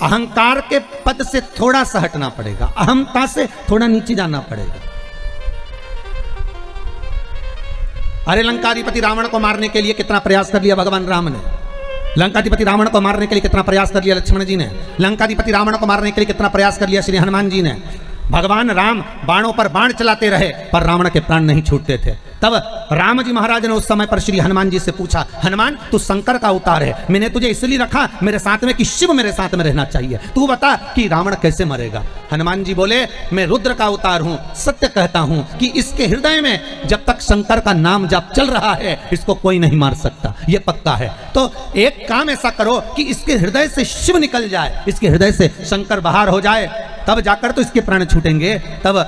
अहंकार के पद से थोड़ा सा हटना पड़ेगा, अहमता से थोड़ा नीचे जाना पड़ेगा। अरे लंकाधिपति रावण को मारने के लिए कितना प्रयास कर लिया भगवान राम ने, लंकाधिपति रावण को मारने के लिए कितना प्रयास कर लिया लक्ष्मण जी ने, लंकाधिपति रावण को मारने के लिए कितना प्रयास कर लिया श्री हनुमान जी ने। भगवान राम बाणों पर बाण चलाते रहे पर रावण के प्राण नहीं छूटते थे। तब राम जी महाराज ने उस समय पर श्री हनुमान जी से पूछा, हनुमान तू शंकर का अवतार है, मैंने तुझे इसलिए रखा मेरे साथ में कि शिव मेरे साथ में रहना चाहिए, तू बता कि रावण कैसे मरेगा। हनुमान जी बोले, मैं रुद्र का अवतार हूं, सत्य कहता हूं कि इसके हृदय में जब तक शंकर का नाम जाप चल रहा है इसको कोई नहीं मार सकता, ये पक्का है। तो एक काम ऐसा करो कि इसके हृदय से शिव निकल जाए, इसके हृदय से शंकर बाहर हो जाए, तब जाकर तो इसके प्राण छूटेंगे। तब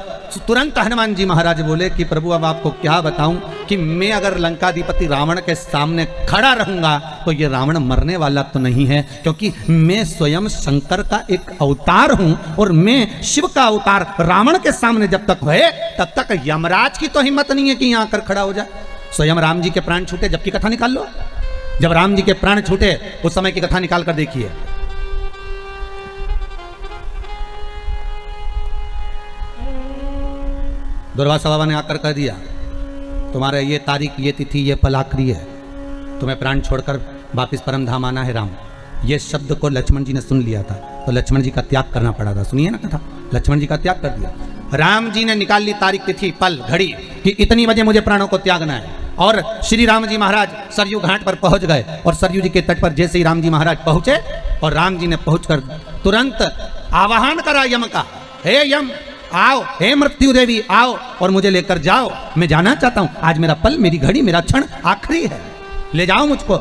तुरंत हनुमान जी महाराज बोले कि प्रभु अब आपको क्या बताऊं कि मैं अगर लंकाधिपति रावण के सामने खड़ा रहूंगा तो ये रावण मरने वाला तो नहीं है, क्योंकि मैं स्वयं शंकर का एक अवतार हूं और मैं शिव का अवतार रावण के सामने जब तक है तब तक यमराज की तो हिम्मत नहीं है कि यहां आकर खड़ा हो जाए। स्वयं राम जी के प्राण छूटे जब की कथा निकाल लो, जब राम जी के प्राण छूटे उस समय की कथा निकाल कर देखिए। दुर्वासा बाबा ने आकर कह दिया, तुम्हारे ये तारीख, ये तिथि, ये पल आखिरी है, तुम्हें प्राण छोड़कर वापिस परम धाम आना है राम। ये शब्द को लक्ष्मण जी ने सुन लिया था तो लक्ष्मण जी का त्याग करना पड़ा था। सुनिए ना कथा, लक्ष्मण जी का त्याग कर दिया। राम जी ने निकाल ली तारीख, तिथि, पल, घड़ी कि इतनी बजे मुझे प्राणों को त्यागना है। और श्री राम जी महाराज सरयू घाट पर पहुंच गए और सरयू जी के तट पर जैसे ही राम जी महाराज पहुंचे और राम जी ने पहुंचकर तुरंत आवाहन करा यम का, हे यम आओ, हे मृत्यु देवी आओ और मुझे लेकर जाओ, मैं जाना चाहता हूं, आज मेरा पल, मेरी घड़ी, मेरा क्षण आखिरी है, ले जाओ मुझको।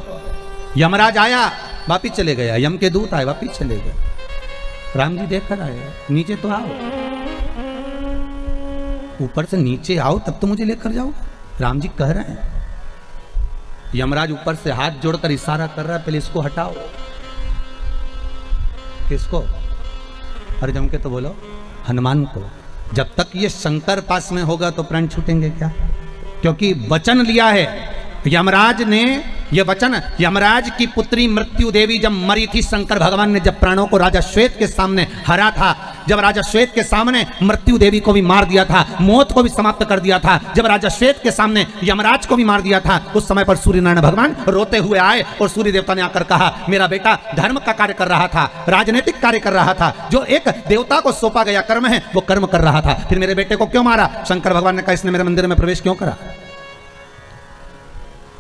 यमराज आया, वापिस चले गया, यम के दूत आए, वापिस चले गए। राम जी देख कर आए, नीचे तो आओ, ऊपर से नीचे आओ तब तो मुझे लेकर जाओ। राम जी कह रहे हैं, यमराज ऊपर से हाथ जोड़कर इशारा कर रहा है, पहले इसको हटाओ। किसको? अरे जम के तो बोलो, हनुमान को। जब तक ये शंकर पास में होगा तो प्राण छूटेंगे क्या? क्योंकि वचन लिया है यमराज ने, ये वचन, यमराज की पुत्री मृत्यु देवी जब मरी थी, शंकर भगवान ने जब प्राणों को राजा श्वेत के सामने हरा था, जब राजा श्वेत के सामने मृत्यु देवी को भी मार दिया था, मौत को भी समाप्त कर दिया था, जब राजा श्वेत के सामने यमराज को भी मार दिया था, उस समय पर सूर्य नारायण भगवान रोते हुए आए और सूर्य देवता ने आकर कहा, मेरा बेटा धर्म का कार्य कर रहा था, राजनीतिक कार्य कर रहा था, जो एक देवता को सौंपा गया कर्म है वो कर्म कर रहा था, फिर मेरे बेटे को क्यों मारा? शंकर भगवान ने कहा, इसने मेरे मंदिर में प्रवेश क्यों करा?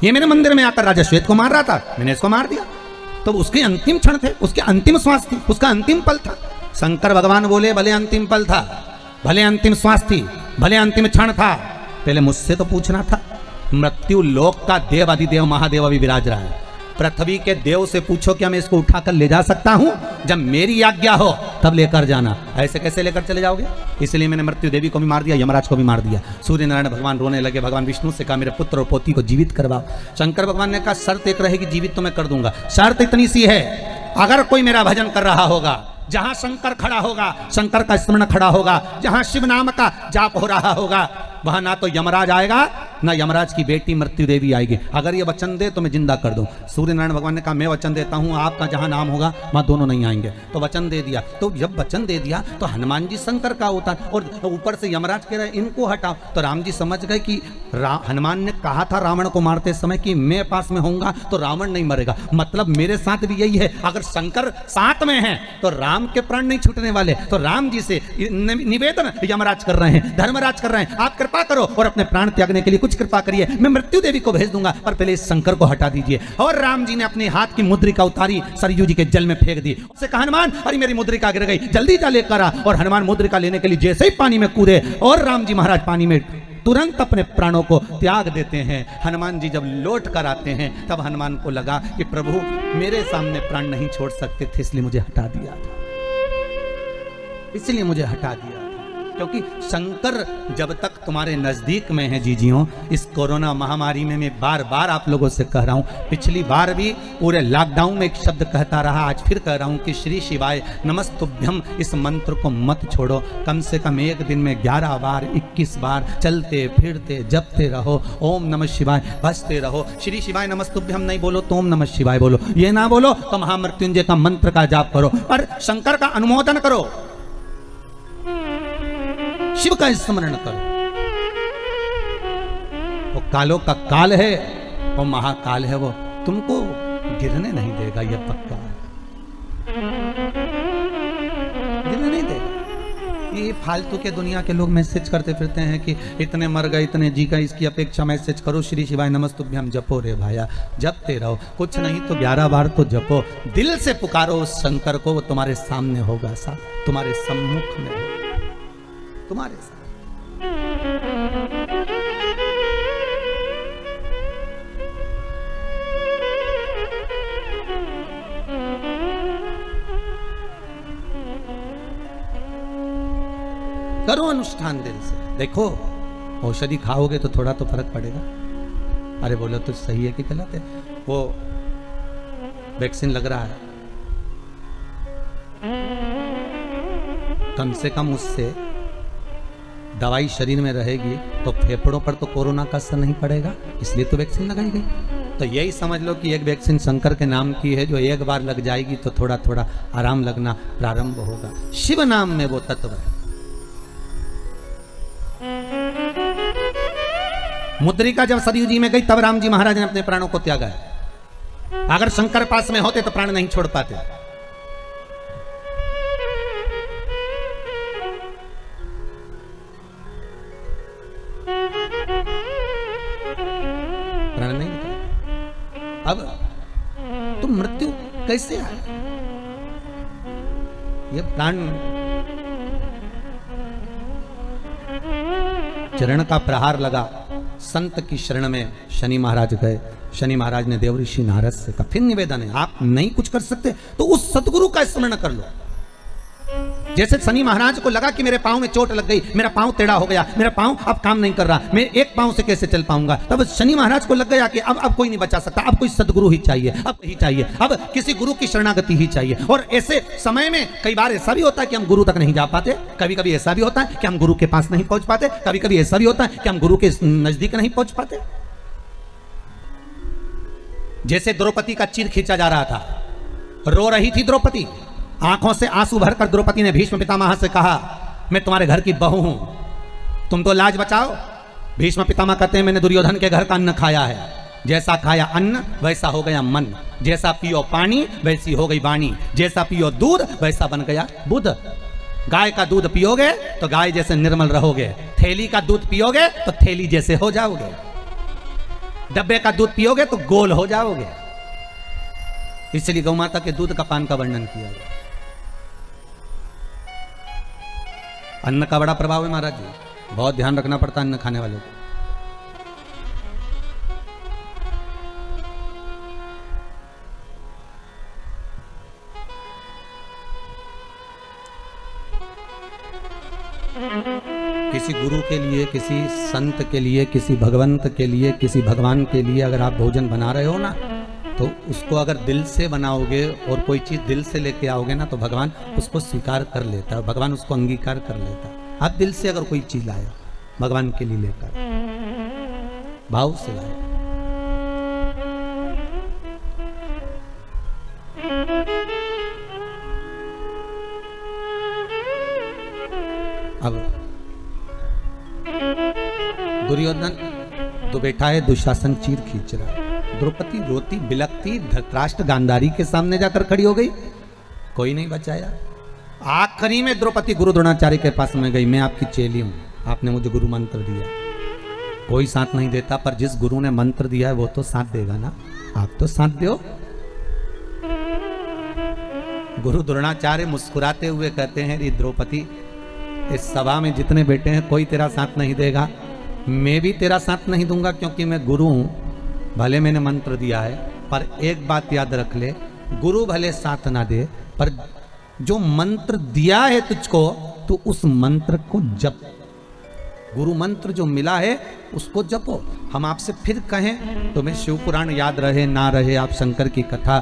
ये मेरे मंदिर में आकर राजा श्वेत को मार रहा था, मैंने इसको मार दिया। तो उसके अंतिम क्षण थे, उसके अंतिम श्वास थी, उसका अंतिम पल था। शंकर भगवान बोले, भले अंतिम पल था, भले अंतिम श्वास थी, भले अंतिम क्षण था, पहले मुझसे तो पूछना था। मृत्यु लोक का देव अधिदेव महादेव अभी विराज रहा है, पृथ्वी के देव से पूछो क्या मैं इसको उठाकर ले जा सकता हूं? जब मेरी आज्ञा हो तब लेकर जाना, ऐसे कैसे लेकर चले जाओगे? इसलिए मैंने मृत्यु देवी को भी मार दिया, यमराज को भी मार दिया। सूर्य नारायण भगवान रोने लगे, भगवान विष्णु से कहा, मेरे पुत्र और पोती को जीवित करवाओ। शंकर भगवान ने कहा, शर्त एक रहेगी, जीवित तो मैं कर दूंगा, शर्त इतनी सी है, अगर कोई मेरा भजन कर रहा होगा, जहां शंकर खड़ा होगा, शंकर का स्मरण खड़ा होगा, जहां शिव नाम का जाप हो रहा होगा, वहां ना तो यमराज आएगा ना यमराज की बेटी मृत्यु देवी आएगी। अगर ये वचन दे तो मैं जिंदा कर दूं। सूर्य नारायण भगवान ने कहा, मैं वचन देता हूं, आपका जहां नाम होगा वहां दोनों नहीं आएंगे। तो वचन दे दिया। तो जब वचन दे दिया तो हनुमान जी शंकर का होता और ऊपर से यमराज कह रहे इनको हटाओ। तो राम जी समझ गए कि हनुमान ने कहा था रावण को मारते समय कि मैं पास में होऊंगा तो रावण नहीं मरेगा, मतलब मेरे साथ भी यही है, अगर शंकर साथ में है तो राम के प्राण नहीं छूटने वाले। तो राम जी से निवेदन यमराज कर रहे हैं, धर्मराज कर रहे हैं, आप कृपा करो और अपने प्राण त्यागने के लिए कुछ कृपा करिए, मैं मृत्यु देवी को भेज दूंगा, पर पहले इस शंकर को हटा दीजिए। और राम जी ने अपने हाथ की मुद्रिका उतारी, सरयू जी के जल में फेंक दी। उससे कहा, हनुमान अरे मेरी मुद्रिका गिर गई, जल्दी जा लेकर आ। और हनुमान मुद्रिका लेने के लिए जैसे ही पानी में कूदे और राम जी महाराज पानी में तुरंत अपने प्राणों को त्याग देते हैं। हनुमान जी जब लौट कर आते हैं तब हनुमान को लगा कि प्रभु मेरे सामने प्राण नहीं छोड़ सकते थे, इसलिए मुझे हटा दिया था, इसलिए मुझे हटा दिया था। क्योंकि शंकर जब तक तुम्हारे नजदीक में है जीजियों, इस कोरोना महामारी में मैं बार बार आप लोगों से कह रहा हूं, पिछली बार भी पूरे लॉकडाउन में एक शब्द कहता रहा, आज फिर कह रहा हूं कि श्री शिवाय नमस्तुभ्यम इस मंत्र को मत छोड़ो। कम से कम एक दिन में 11 बार 21 बार चलते फिरते जपते रहो, ओम नमः शिवाय बसते रहो। श्री शिवाय नमस्तुभ्यम नहीं बोलो तो ओम नमः शिवाय बोलो, ये ना बोलो तो महामृत्युंजय का मंत्र का जाप करो, पर शंकर का अनुमोदन करो, शिव का स्मरण करो। वो कालों का काल है, वो महाकाल है, वो तुमको गिरने नहीं देगा, ये पक्का है, गिरने नहीं देगा। ये फालतू के दुनिया के लोग मैसेज करते फिरते हैं कि इतने मर गए, इतने जी गए, इसकी अपेक्षा मैसेज करो श्री शिवाय नमस्तुभ्यम जपो रे भाया, जपते रहो, कुछ नहीं तो 11 बार तो जपो, दिल से पुकारो उस शंकर को, वो तुम्हारे सामने होगा, साहब तुम्हारे सम्मुख में होगा, तुम्हारे साथ। करो अनुष्ठान दिल से, देखो औषधि खाओगे तो थोड़ा तो फर्क पड़ेगा। अरे बोलो तो सही है कि गलत है? वो वैक्सीन लग रहा है, कम से कम उससे दवाई शरीर में रहेगी तो फेफड़ों पर तो कोरोना का असर नहीं पड़ेगा, इसलिए तो वैक्सीन लगाई गई। तो यही समझ लो कि एक वैक्सीन शंकर के नाम की है, जो एक बार लग जाएगी तो थोड़ा थोड़ा आराम लगना प्रारंभ होगा। शिव नाम में वो तत्व है। मुद्रिका जब सरयू जी में गई तब राम जी महाराज ने अपने प्राणों को त्यागा है। अगर शंकर पास में होते तो प्राण नहीं छोड़ पाते। प्राण नहीं निकला। अब तो मृत्यु कैसे आए? ये प्राण चरण का प्रहार लगा, संत की शरण में शनि महाराज गए। शनि महाराज ने देव ऋषि नारद से कहा, फिर निवेदन है, आप नहीं कुछ कर सकते तो उस सतगुरु का स्मरण कर लो। जैसे शनि महाराज को लगा कि मेरे पांव में चोट लग गई, मेरा पांव टेढ़ा हो गया, मेरा पांव अब काम नहीं कर रहा, मैं एक पांव से कैसे चल पाऊंगा, तब शनि महाराज को लग गया कि अब कोई नहीं बचा सकता, अब कोई सदगुरु ही चाहिए, अब ही चाहिए, अब किसी गुरु की शरणागति ही चाहिए। और ऐसे समय में कई बार ऐसा भी होता है कि हम गुरु तक नहीं जा पाते, कभी कभी ऐसा भी होता है कि हम गुरु के पास नहीं पहुंच पाते, कभी कभी ऐसा भी होता है कि हम गुरु के नजदीक नहीं पहुंच पाते। जैसे द्रौपदी का चीर खींचा जा रहा था, रो रही थी द्रौपदी, आंखों से आंसू भरकर द्रौपदी ने भीष्म पितामह से कहा, मैं तुम्हारे घर की बहू हूं, तुम तो लाज बचाओ। भीष्म पितामह कहते हैं, मैंने दुर्योधन के घर का अन्न खाया है, जैसा खाया अन्न वैसा हो गया मन, जैसा पियो पानी वैसी हो गई वाणी, जैसा पियो दूध वैसा बन गया बुध। गाय का दूध पियोगे तो गाय जैसे निर्मल रहोगे, थैली का दूध पियोगे तो थैली जैसे हो जाओगे, डब्बे का दूध पियोगे तो गोल हो जाओगे। इसलिए गौ माता के दूध का पान का वर्णन किया गया। अन्न का बड़ा प्रभाव है महाराज जी, बहुत ध्यान रखना पड़ता है अन्न खाने वालों को। किसी गुरु के लिए, किसी संत के लिए, किसी भगवंत के लिए, किसी भगवान के लिए अगर आप भोजन बना रहे हो ना, तो उसको अगर दिल से बनाओगे और कोई चीज़ दिल से लेके आओगे ना, तो भगवान उसको स्वीकार कर लेता है, भगवान उसको अंगीकार कर लेता है। आप दिल से अगर कोई चीज़ लाए भगवान के लिए लेकर, भाव से लाए, अब दुर्योधन तो बैठा है, दुशासन चीर खींच रहा है, द्रौपदी रोती बिलकती धृतराष्ट्र गांधारी के सामने जाकर खड़ी हो गई, कोई नहीं बचाया। आखिरी में द्रौपदी गुरु द्रोणाचार्य के पास में गई, मैं आपकी चेली हूं, आपने मुझे गुरु मंत्र दिया। कोई साथ नहीं देता, पर जिस गुरु ने मंत्र दिया है वो तो साथ देगा ना, आप तो साथ दो। गुरु द्रोणाचार्य मुस्कुराते हुए कहते हैं, द्रौपदी इस सभा में जितने बैठे हैं कोई तेरा साथ नहीं देगा, मैं भी तेरा साथ नहीं दूंगा, क्योंकि मैं गुरु हूं। भले मैंने मंत्र दिया है, पर एक बात याद रख ले, गुरु भले साथ ना दे, पर जो मंत्र दिया है तुझको तो उस मंत्र को जप, गुरु मंत्र जो मिला है उसको जपो। हम आपसे फिर कहें तुम्हें शिव पुराण याद रहे ना रहे, आप शंकर की कथा,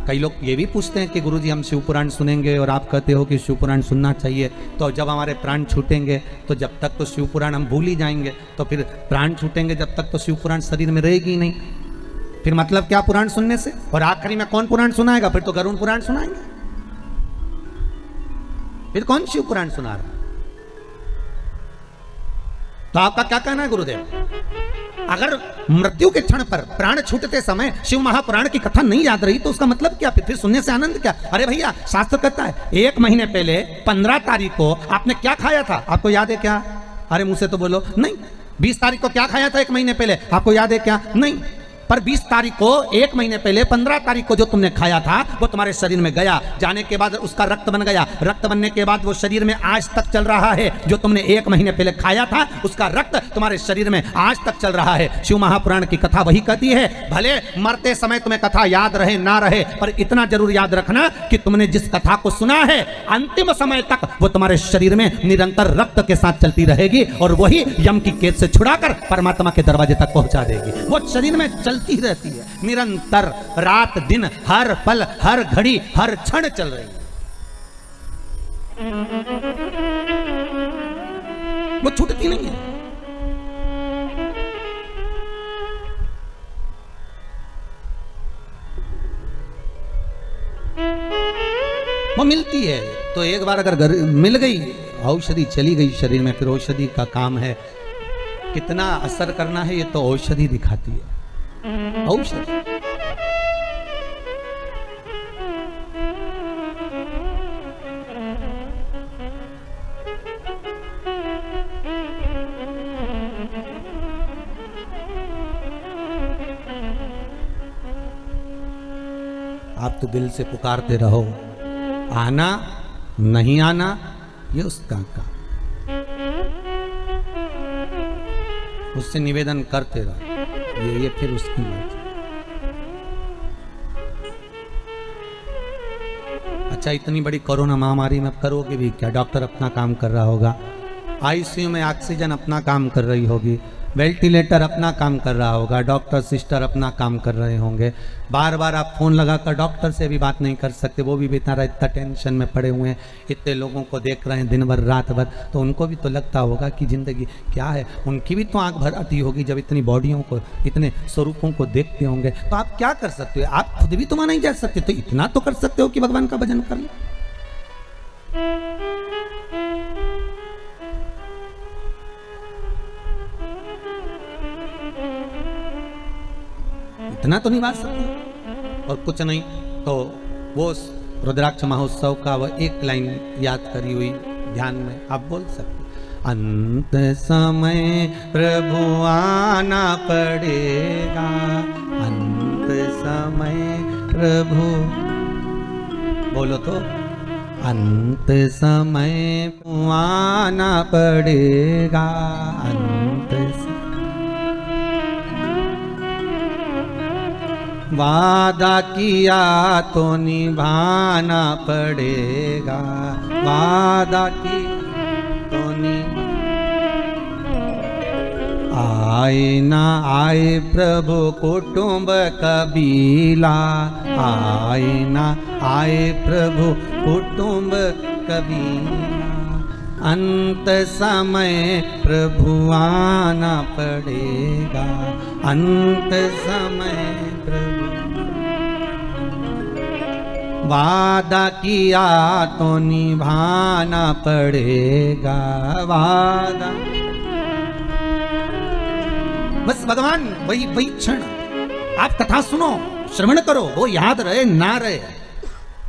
कई लोग ये भी पूछते हैं कि गुरुजी हम शिव पुराण सुनेंगे और आप कहते हो कि शिव पुराण सुनना चाहिए, तो जब हमारे प्राण छूटेंगे तो जब तक तो शिव पुराण हम भूल ही जाएंगे, तो फिर प्राण छूटेंगे जब तक तो शिव पुराण शरीर में रहेगी ही नहीं, फिर मतलब क्या पुराण सुनने से? और आखिरी में कौन पुराण सुनाएगा? फिर तो गरुड़ पुराण सुनाएंगे, फिर कौन शिव पुराण सुना रहा? तो आपका क्या कहना है गुरुदेव? अगर मृत्यु के क्षण पर प्राण छूटते समय शिव महापुराण की कथा नहीं याद रही तो उसका मतलब क्या? फिर सुनने से आनंद क्या? अरे भैया शास्त्र कहता है 1 महीने पहले 15 तारीख को आपने क्या खाया था, आपको याद है क्या? अरे मुंह से तो बोलो नहीं। 20 तारीख को क्या खाया था 1 महीने पहले, आपको याद है क्या? नहीं। पर 20 तारीख को 1 महीने पहले 15 तारीख को जो तुमने खाया था वो तुम्हारे शरीर में गया, जाने के बाद उसका रक्त बन गया, रक्त बनने के बाद वो शरीर में आज तक चल रहा है। जो तुमने 1 महीने पहले खाया था उसका रक्त तुम्हारे शरीर में आज तक चल रहा है। शिव महापुराण की कथा वही कहती है, भले मरते समय तुम्हें कथा याद रहे ना रहे, पर इतना जरूर याद रखना कि तुमने जिस कथा को सुना है अंतिम समय तक वो तुम्हारे शरीर में निरंतर रक्त के साथ चलती रहेगी और वही यम की कैद से छुड़ाकर परमात्मा के दरवाजे तक पहुंचा देगी। वो शरीर में चलती रहती है निरंतर, रात दिन, हर पल, हर घड़ी, हर क्षण चल रही है, वो छूटती नहीं है। वो मिलती है तो एक बार अगर मिल गई, औषधि चली गई शरीर में, फिर औषधि का काम है कितना असर करना है, ये तो औषधि दिखाती है। औषधि आप तो दिल से पुकारते रहो, आना नहीं आना ये उसका काम, उससे निवेदन करते रहो, ये फिर उसकी मर्जी। अच्छा इतनी बड़ी कोरोना महामारी में करोगे भी क्या? डॉक्टर अपना काम कर रहा होगा, आईसीयू में ऑक्सीजन अपना काम कर रही होगी, वेंटिलेटर अपना काम कर रहा होगा, डॉक्टर सिस्टर अपना काम कर रहे होंगे। बार बार आप फोन लगाकर डॉक्टर से भी बात नहीं कर सकते, वो भी बेचारा इतना टेंशन में पड़े हुए हैं, इतने लोगों को देख रहे हैं दिन भर रात भर, तो उनको भी तो लगता होगा कि जिंदगी क्या है, उनकी भी तो आंख भर आती होगी जब इतनी बॉडियों को, इतने स्वरूपों को देखते होंगे। तो आप क्या कर सकते हो? आप खुद भी तो वहां नहीं जा सकते, तो इतना तो कर सकते हो कि भगवान का भजन कर लो। इतना तो नहीं बात सकते, और कुछ नहीं तो वो रुद्राक्ष महोत्सव का वो एक लाइन याद करी हुई ध्यान में आप बोल सकते, अंत समय प्रभु आना पड़ेगा, अंत समय प्रभु, बोलो तो, अंत समय आना पड़ेगा, अंत समय वादा किया तो निभाना पड़ेगा, वादा की तो आए ना आए प्रभु कुटुंब कबीला, आए ना आए प्रभु कुटुंब कबीला, अंत समय प्रभु आना पड़ेगा, अंत समय प्रभु वादा किया तो निभाना पड़ेगा, वादा। बस भगवान वही वही क्षण, आप कथा सुनो, श्रवण करो, वो याद रहे ना रहे,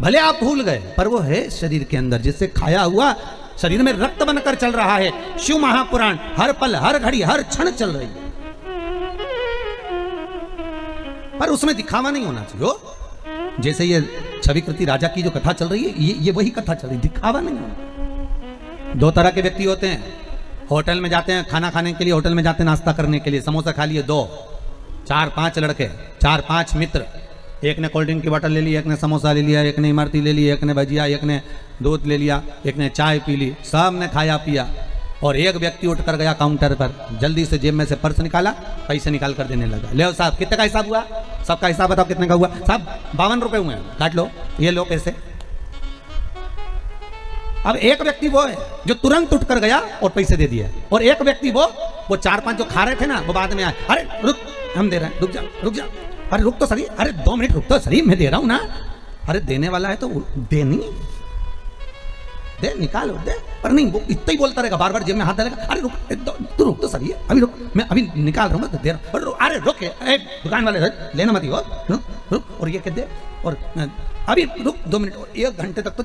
भले आप भूल गए पर वो है शरीर के अंदर, जिससे खाया हुआ शरीर में रक्त बनकर चल रहा है। शिव महापुराण हर पल, हर घड़ी, हर क्षण चल रही है, पर उसमें दिखावा नहीं होना चाहिए। जैसे ये छविकृति राजा की जो कथा चल रही है, ये वही कथा चल रही, दिखावा नहीं होना। 2 तरह के व्यक्ति होते हैं, होटल में जाते हैं खाना खाने के लिए, होटल में जाते हैं नाश्ता करने के लिए, समोसा खा लिए 2, 4-5 लड़के, 4-5 मित्र, एक ने कोल्ड ड्रिंक की बोतल ले ली, एक ने समोसा ले लिया, एक ने इमरती ले ली, एक ने भजिया, एक ने दूध ले लिया, एक ने चाय पी ली, सब ने खाया पिया, और एक व्यक्ति उठकर गया काउंटर पर, जल्दी से जेब में से पर्स निकाला, पैसे निकाल कर देने लगा। ले साहब कितने का हिसाब हुआ? सबका हिसाब बताओ कितने का हुआ? साहब 52 रुपए हुए हैं, काट लो, ये लो पैसे। अब एक व्यक्ति वो है जो तुरंत उठकर गया और पैसे दे दिया, और एक व्यक्ति वो 4-5 जो खा रहे थे ना, वो बाद में आए, अरे रुक, हम दे रहे हैं, रुक जा, अरे रुक तो सही, अरे 2 मिनट रुक तो सही, मैं दे रहा हूं ना। अरे देने वाला है तो दे, नहीं दे, निकालो दे, पर नहीं वो इतना ही बोलता रहेगा, बार बार जेब में हाथ डालेगा, अरे रुक, तू रुक तो सही है, अभी रुक, मैं अभी निकाल रहा हूँ, तो दे रहा हूँ, अरे रुक, दुकान वाले लेना मत हो, रुक, और ये कह दे, और अभी रुक 2 मिनट, 1 घंटे तक तो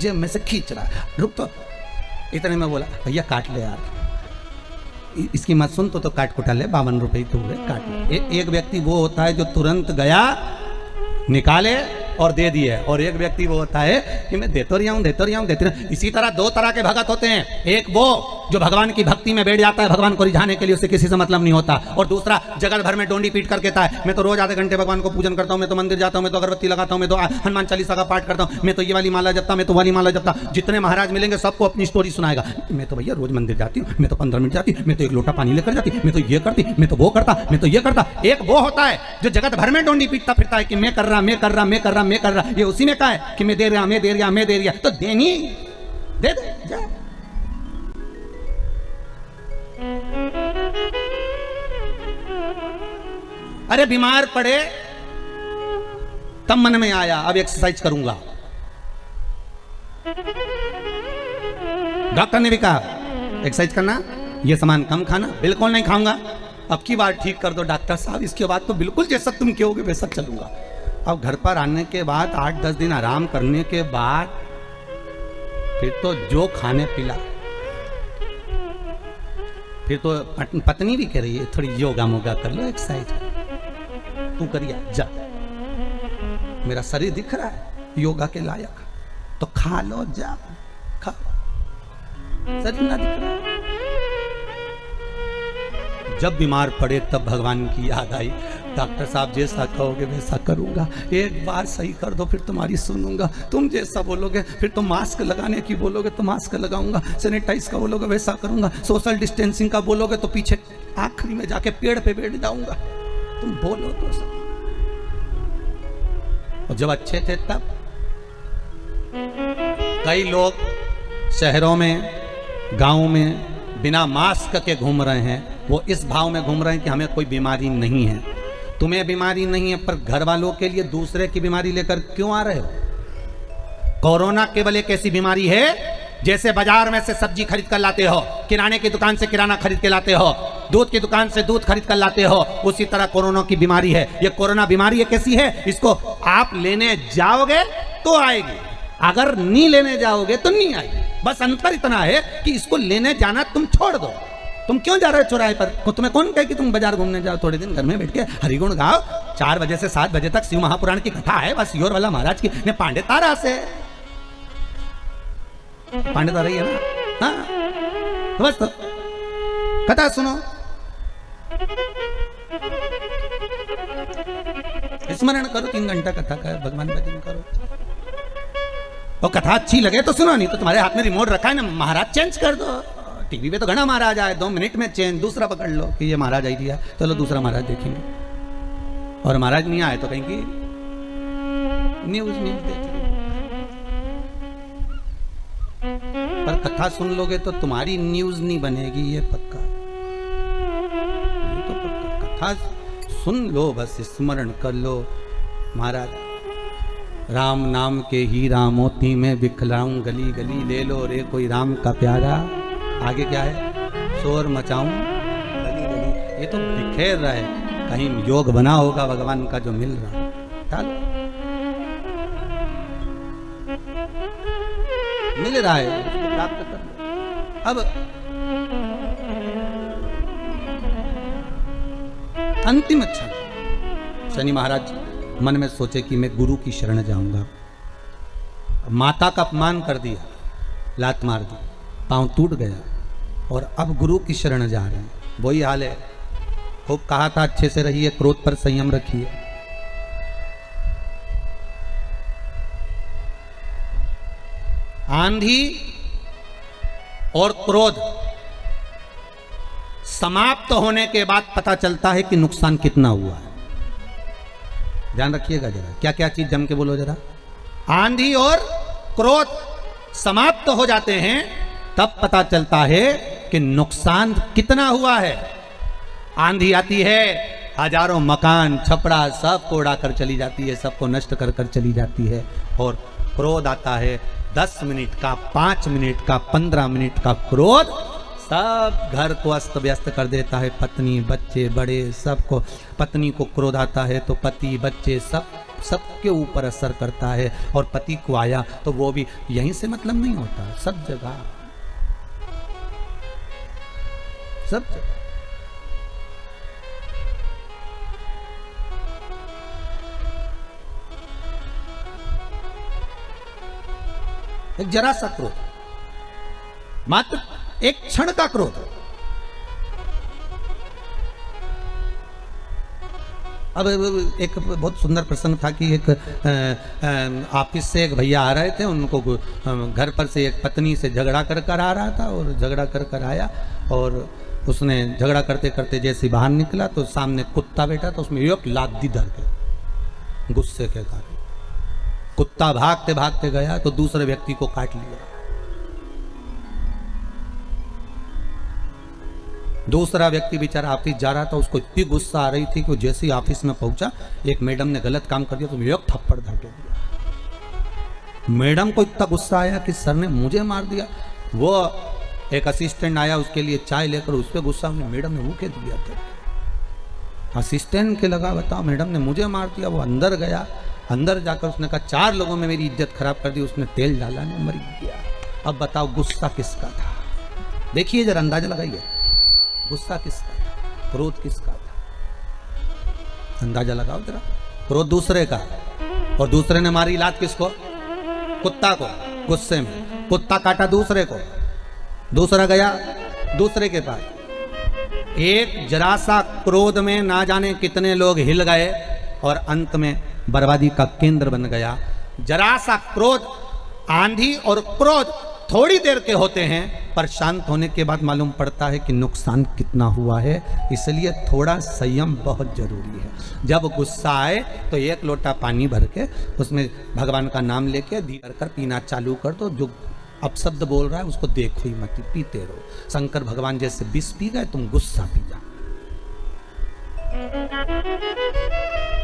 जेब में से खींच रहा है, रुक तो। इतने में बोला, भैया काट ले यार, इसकी मत सुन तो काट कुटा ले, 52 रुपये तो हुए, काट ले। एक व्यक्ति वो होता है जो तुरंत गया, निकाले और दे दिए, और एक व्यक्ति वो होता है कि मैं देता रहा हूँ, देता रहा हूँ, देते रहा। इसी तरह 2 तरह के भगत होते हैं, एक वो जो भगवान की भक्ति में बैठ जाता है भगवान को रिझाने के लिए, उससे किसी से मतलब नहीं होता, और दूसरा जगत भर में डोंडी पीट कर कहता है मैं तो रोज आधे घंटे भगवान को पूजन करता हूँ, मैं तो मंदिर जाता हूँ, मैं तो अगरबत्ती लगाता हूँ, मैं तो हनुमान चालीसा का पाठ करता हूँ, मैं तो ये वाली माला जपता, मैं तो वाली माला जपता। जितने महाराज मिलेंगे सबको अपनी स्टोरी सुनाएगा, मैं तो भैया रोज मंदिर जाती हूँ, मैं तो 15 मिनट जाती, मैं तो 1 लोटा पानी लेकर जाती, मैं तो ये करती, मैं तो वो करता, मैं तो ये करता। एक वो होता है जो जगत भर में डोंडी पीटता फिरता है कि मैं कर रहा, मैं कर रहा, मैं कर रहा, मैं कर रहा। ये उसी में कहा है कि मैं दे रहा, मैं दे रहा, मैं दे रहा, तो देनी दे दे जा। अरे बीमार पड़े तब मन में आया अब एक्सरसाइज करूंगा, डॉक्टर ने भी कहा एक्सरसाइज करना, ये सामान कम खाना, बिल्कुल नहीं खाऊंगा, अब की बार ठीक कर दो डॉक्टर साहब, इसके बाद तो बिल्कुल जैसा तुम कहोगे वैसा चलूंगा। अब घर पर आने के बाद 8-10 दिन आराम करने के बाद फिर तो जो खाने पिला, फिर तो पत्नी भी कह रही है थोड़ी योगा मोगा कर लो, एक्सरसाइज तू करिए जा, मेरा शरीर दिख रहा है योगा के लायक, तो खा लो, जा खा, शरीर ना दिख रहा है। जब बीमार पड़े तब भगवान की याद आई, डॉक्टर साहब जैसा कहोगे वैसा करूंगा, एक बार सही कर दो फिर तुम्हारी सुनूंगा, तुम जैसा बोलोगे फिर तुम मास्क लगाने की बोलोगे तो मास्क लगाऊंगा, सैनिटाइज का बोलोगे वैसा करूंगा, सोशल डिस्टेंसिंग का बोलोगे तो पीछे आखिरी में जाके पेड़ पे बैठ जाऊंगा, तुम बोलो तो सब। और जब अच्छे थे तब कई लोग शहरों में गांवों में बिना मास्क के घूम रहे हैं, वो इस भाव में घूम रहे हैं कि हमें कोई बीमारी नहीं है। तुम्हें बीमारी नहीं है पर घर वालों के लिए दूसरे की बीमारी लेकर क्यों आ रहे हो? कोरोना केवल एक ऐसी बीमारी है जैसे बाजार में से सब्जी खरीद कर लाते हो, किराने की दुकान से किराना खरीद के लाते हो, दूध की दुकान से दूध खरीद कर लाते हो, उसी तरह कोरोना की बीमारी है। ये कोरोना बीमारी एक ऐसी है, इसको आप लेने जाओगे तो आएगी, अगर नहीं लेने जाओगे तो नहीं आएगी। बस अंतर इतना है कि इसको लेने जाना तुम छोड़ दो। तुम क्यों जा रहे हो चौराहे पर? तुम्हें कौन कहे कि तुम बाजार घूमने जाओ? थोड़े दिन घर में बैठ के हरिगुण गाओ, 4 बजे से 7 बजे तक शिव महापुराण की कथा है, बस योर वाला महाराज की ने पांडे तारा से, पांडे तारा ही है ना, हाँ बस तो कथा सुनो, स्मरण करो, 3 घंटा कथा का भगवान भजन करो, और कथा अच्छी लगे तो सुनो, नहीं तो तुम्हारे हाथ में रिमोट रखा है ना, महाराज चेंज कर दो। टीवी पे तो घना महाराज आए, 2 मिनट में चेंज, दूसरा पकड़ लो कि ये महाराज आई दिया, चलो दूसरा महाराज देखेंगे, और महाराज नहीं आए तो कहीं की न्यूज देख रहे। पर कथा सुन लोगे तो तुम्हारी न्यूज नहीं बनेगी, ये पक्का, ये तो पक्का। कथा सुन लो, बस स्मरण कर लो, महाराज राम नाम के हीरा मोती में बिखलाऊं गली गली, ले लो रे कोई राम का प्यारा, आगे क्या है, शोर मचाऊं गली गली। ये तो बिखेर रहा है, कहीं योग बना होगा भगवान का जो मिल रहा है, मिल रहा है, प्राप्त कर लो। अब अंतिम क्षण शनि महाराज मन में सोचे कि मैं गुरु की शरण जाऊंगा, माता का अपमान कर दिया, लात मार दी, पांव टूट गया, और अब गुरु की शरण जा रहे हैं। वही हाल है, खूब कहा था अच्छे से रहिए, क्रोध पर संयम रखिए, आंधी और क्रोध समाप्त होने के बाद पता चलता है कि नुकसान कितना हुआ है। ध्यान रखिएगा जरा, क्या क्या चीज जम के बोलो जरा। आंधी और क्रोध समाप्त हो जाते हैं तब पता चलता है कि नुकसान कितना हुआ है। आंधी आती है, हजारों मकान छपड़ा सबको उड़ाकर चली जाती है, सबको नष्ट कर कर चली जाती है। और क्रोध आता है, 10 मिनट का, 5 मिनट का, 15 मिनट का क्रोध सब घर को अस्त व्यस्त कर देता है। पत्नी, बच्चे, बड़े, सबको। पत्नी को क्रोध आता है तो पति, बच्चे, सबके ऊपर असर करता है। और पति को आया तो वो भी यहीं से मतलब नहीं होता, सब जगह, सब जगह। एक जरा सा क्रोध, मात्र एक क्षण का क्रोध। अब एक बहुत सुंदर प्रसंग था कि एक ऑफिस से एक भैया आ रहे थे, उनको घर पर से एक पत्नी से झगड़ा कर कर आ रहा था। और झगड़ा कर कर आया और उसने झगड़ा करते करते जैसे बाहर निकला तो सामने कुत्ता बैठा, तो उसमें एक लात दी धर के गुस्से के कारण। कुत्ता भागते भागते गया तो दूसरे व्यक्ति को काट लिया। दूसरा व्यक्ति बेचारा ऑफिस जा रहा था, उसको इतनी गुस्सा आ रही थी कि जैसे ही ऑफिस में पहुंचा, एक मैडम ने गलत काम कर दिया तो एक थप्पड़ धके दिया। मैडम को इतना गुस्सा आया कि सर ने मुझे मार दिया। वो एक असिस्टेंट आया, उसके लिए चाय लेकर, उस पर गुस्सा हुई, मैडम ने मुँह दिया था। असिस्टेंट के लगा, बताओ मैडम ने मुझे मार दिया। वो अंदर गया, अंदर जाकर उसने कहा 4 लोगों में मेरी इज्जत खराब कर दी। उसने तेल डाला, नहीं मर गया। अब बताओ गुस्सा किसका था? देखिए जरा, अंदाजा लगाइए, गुस्सा किसका था, क्रोध किसका था? अंदाजा लगाओ जरा। क्रोध दूसरे का, और दूसरे ने मारी लात किसको? कुत्ता को, गुस्से में। कुत्ता काटा दूसरे को, दूसरा गया दूसरे के पास। एक जरा सा क्रोध में ना जाने कितने लोग हिल गए और अंत में बर्बादी का केंद्र बन गया। जरा सा क्रोध, आंधी और क्रोध थोड़ी देर के होते हैं, पर शांत होने के बाद मालूम पड़ता है कि नुकसान कितना हुआ है। इसलिए थोड़ा संयम बहुत जरूरी है। जब गुस्सा आए तो 1 लोटा पानी भर के उसमें भगवान का नाम लेके धीरे कर पीना चालू कर दो। जो अपशब्द बोल रहा है उसको देखो ही मत, पीते रहो। शंकर भगवान जैसे विष पी गए, तुम गुस्सा पी जाओ।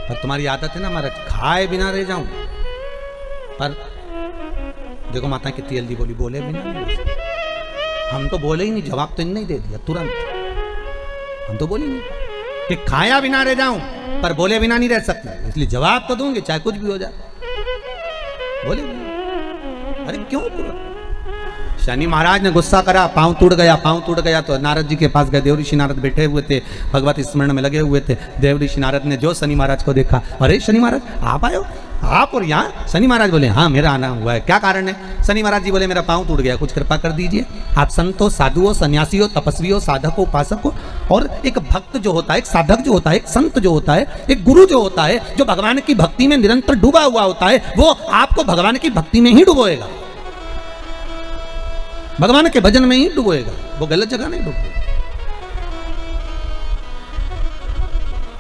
पर तुम्हारी आदत है ना महाराज, खाए बिना रह जाऊं। पर देखो माता कितनी जल्दी बोली, बोले बिना नहीं। हम तो बोले ही नहीं, जवाब तो इन्होंने दे दिया तुरंत। हम तो बोले नहीं कि खाया बिना रह जाऊं, पर बोले बिना नहीं रह सकते, इसलिए जवाब तो दूंगे चाहे कुछ भी हो जाए। बोले बिना, अरे क्यों? शनि महाराज ने गुस्सा करा, पांव टूट गया, पांव टूट गया तो नारद जी के पास गए। देव ऋषि नारद बैठे हुए थे, भगवत स्मरण में लगे हुए थे। देव ऋषि नारद ने जो शनि महाराज को देखा, अरे शनि महाराज आप आए हो, आप और यहाँ? शनि महाराज बोले हाँ मेरा आना हुआ है, क्या कारण है? शनि महाराज जी बोले मेरा पांव टूट गया, कुछ कृपा कर दीजिए। आप संत हो, साधु हो, सन्यासी हो, तपस्वी हो, साधक हो, उपासक हो। और एक भक्त जो होता है, एक साधक जो होता है, एक संत जो होता है, एक गुरु जो होता है, जो भगवान की भक्ति में निरंतर डूबा हुआ होता है, वो आपको भगवान की भक्ति में ही डुबोएगा, भगवान के भजन में ही डुबोएगा, वो गलत जगह नहीं डुबोएगा।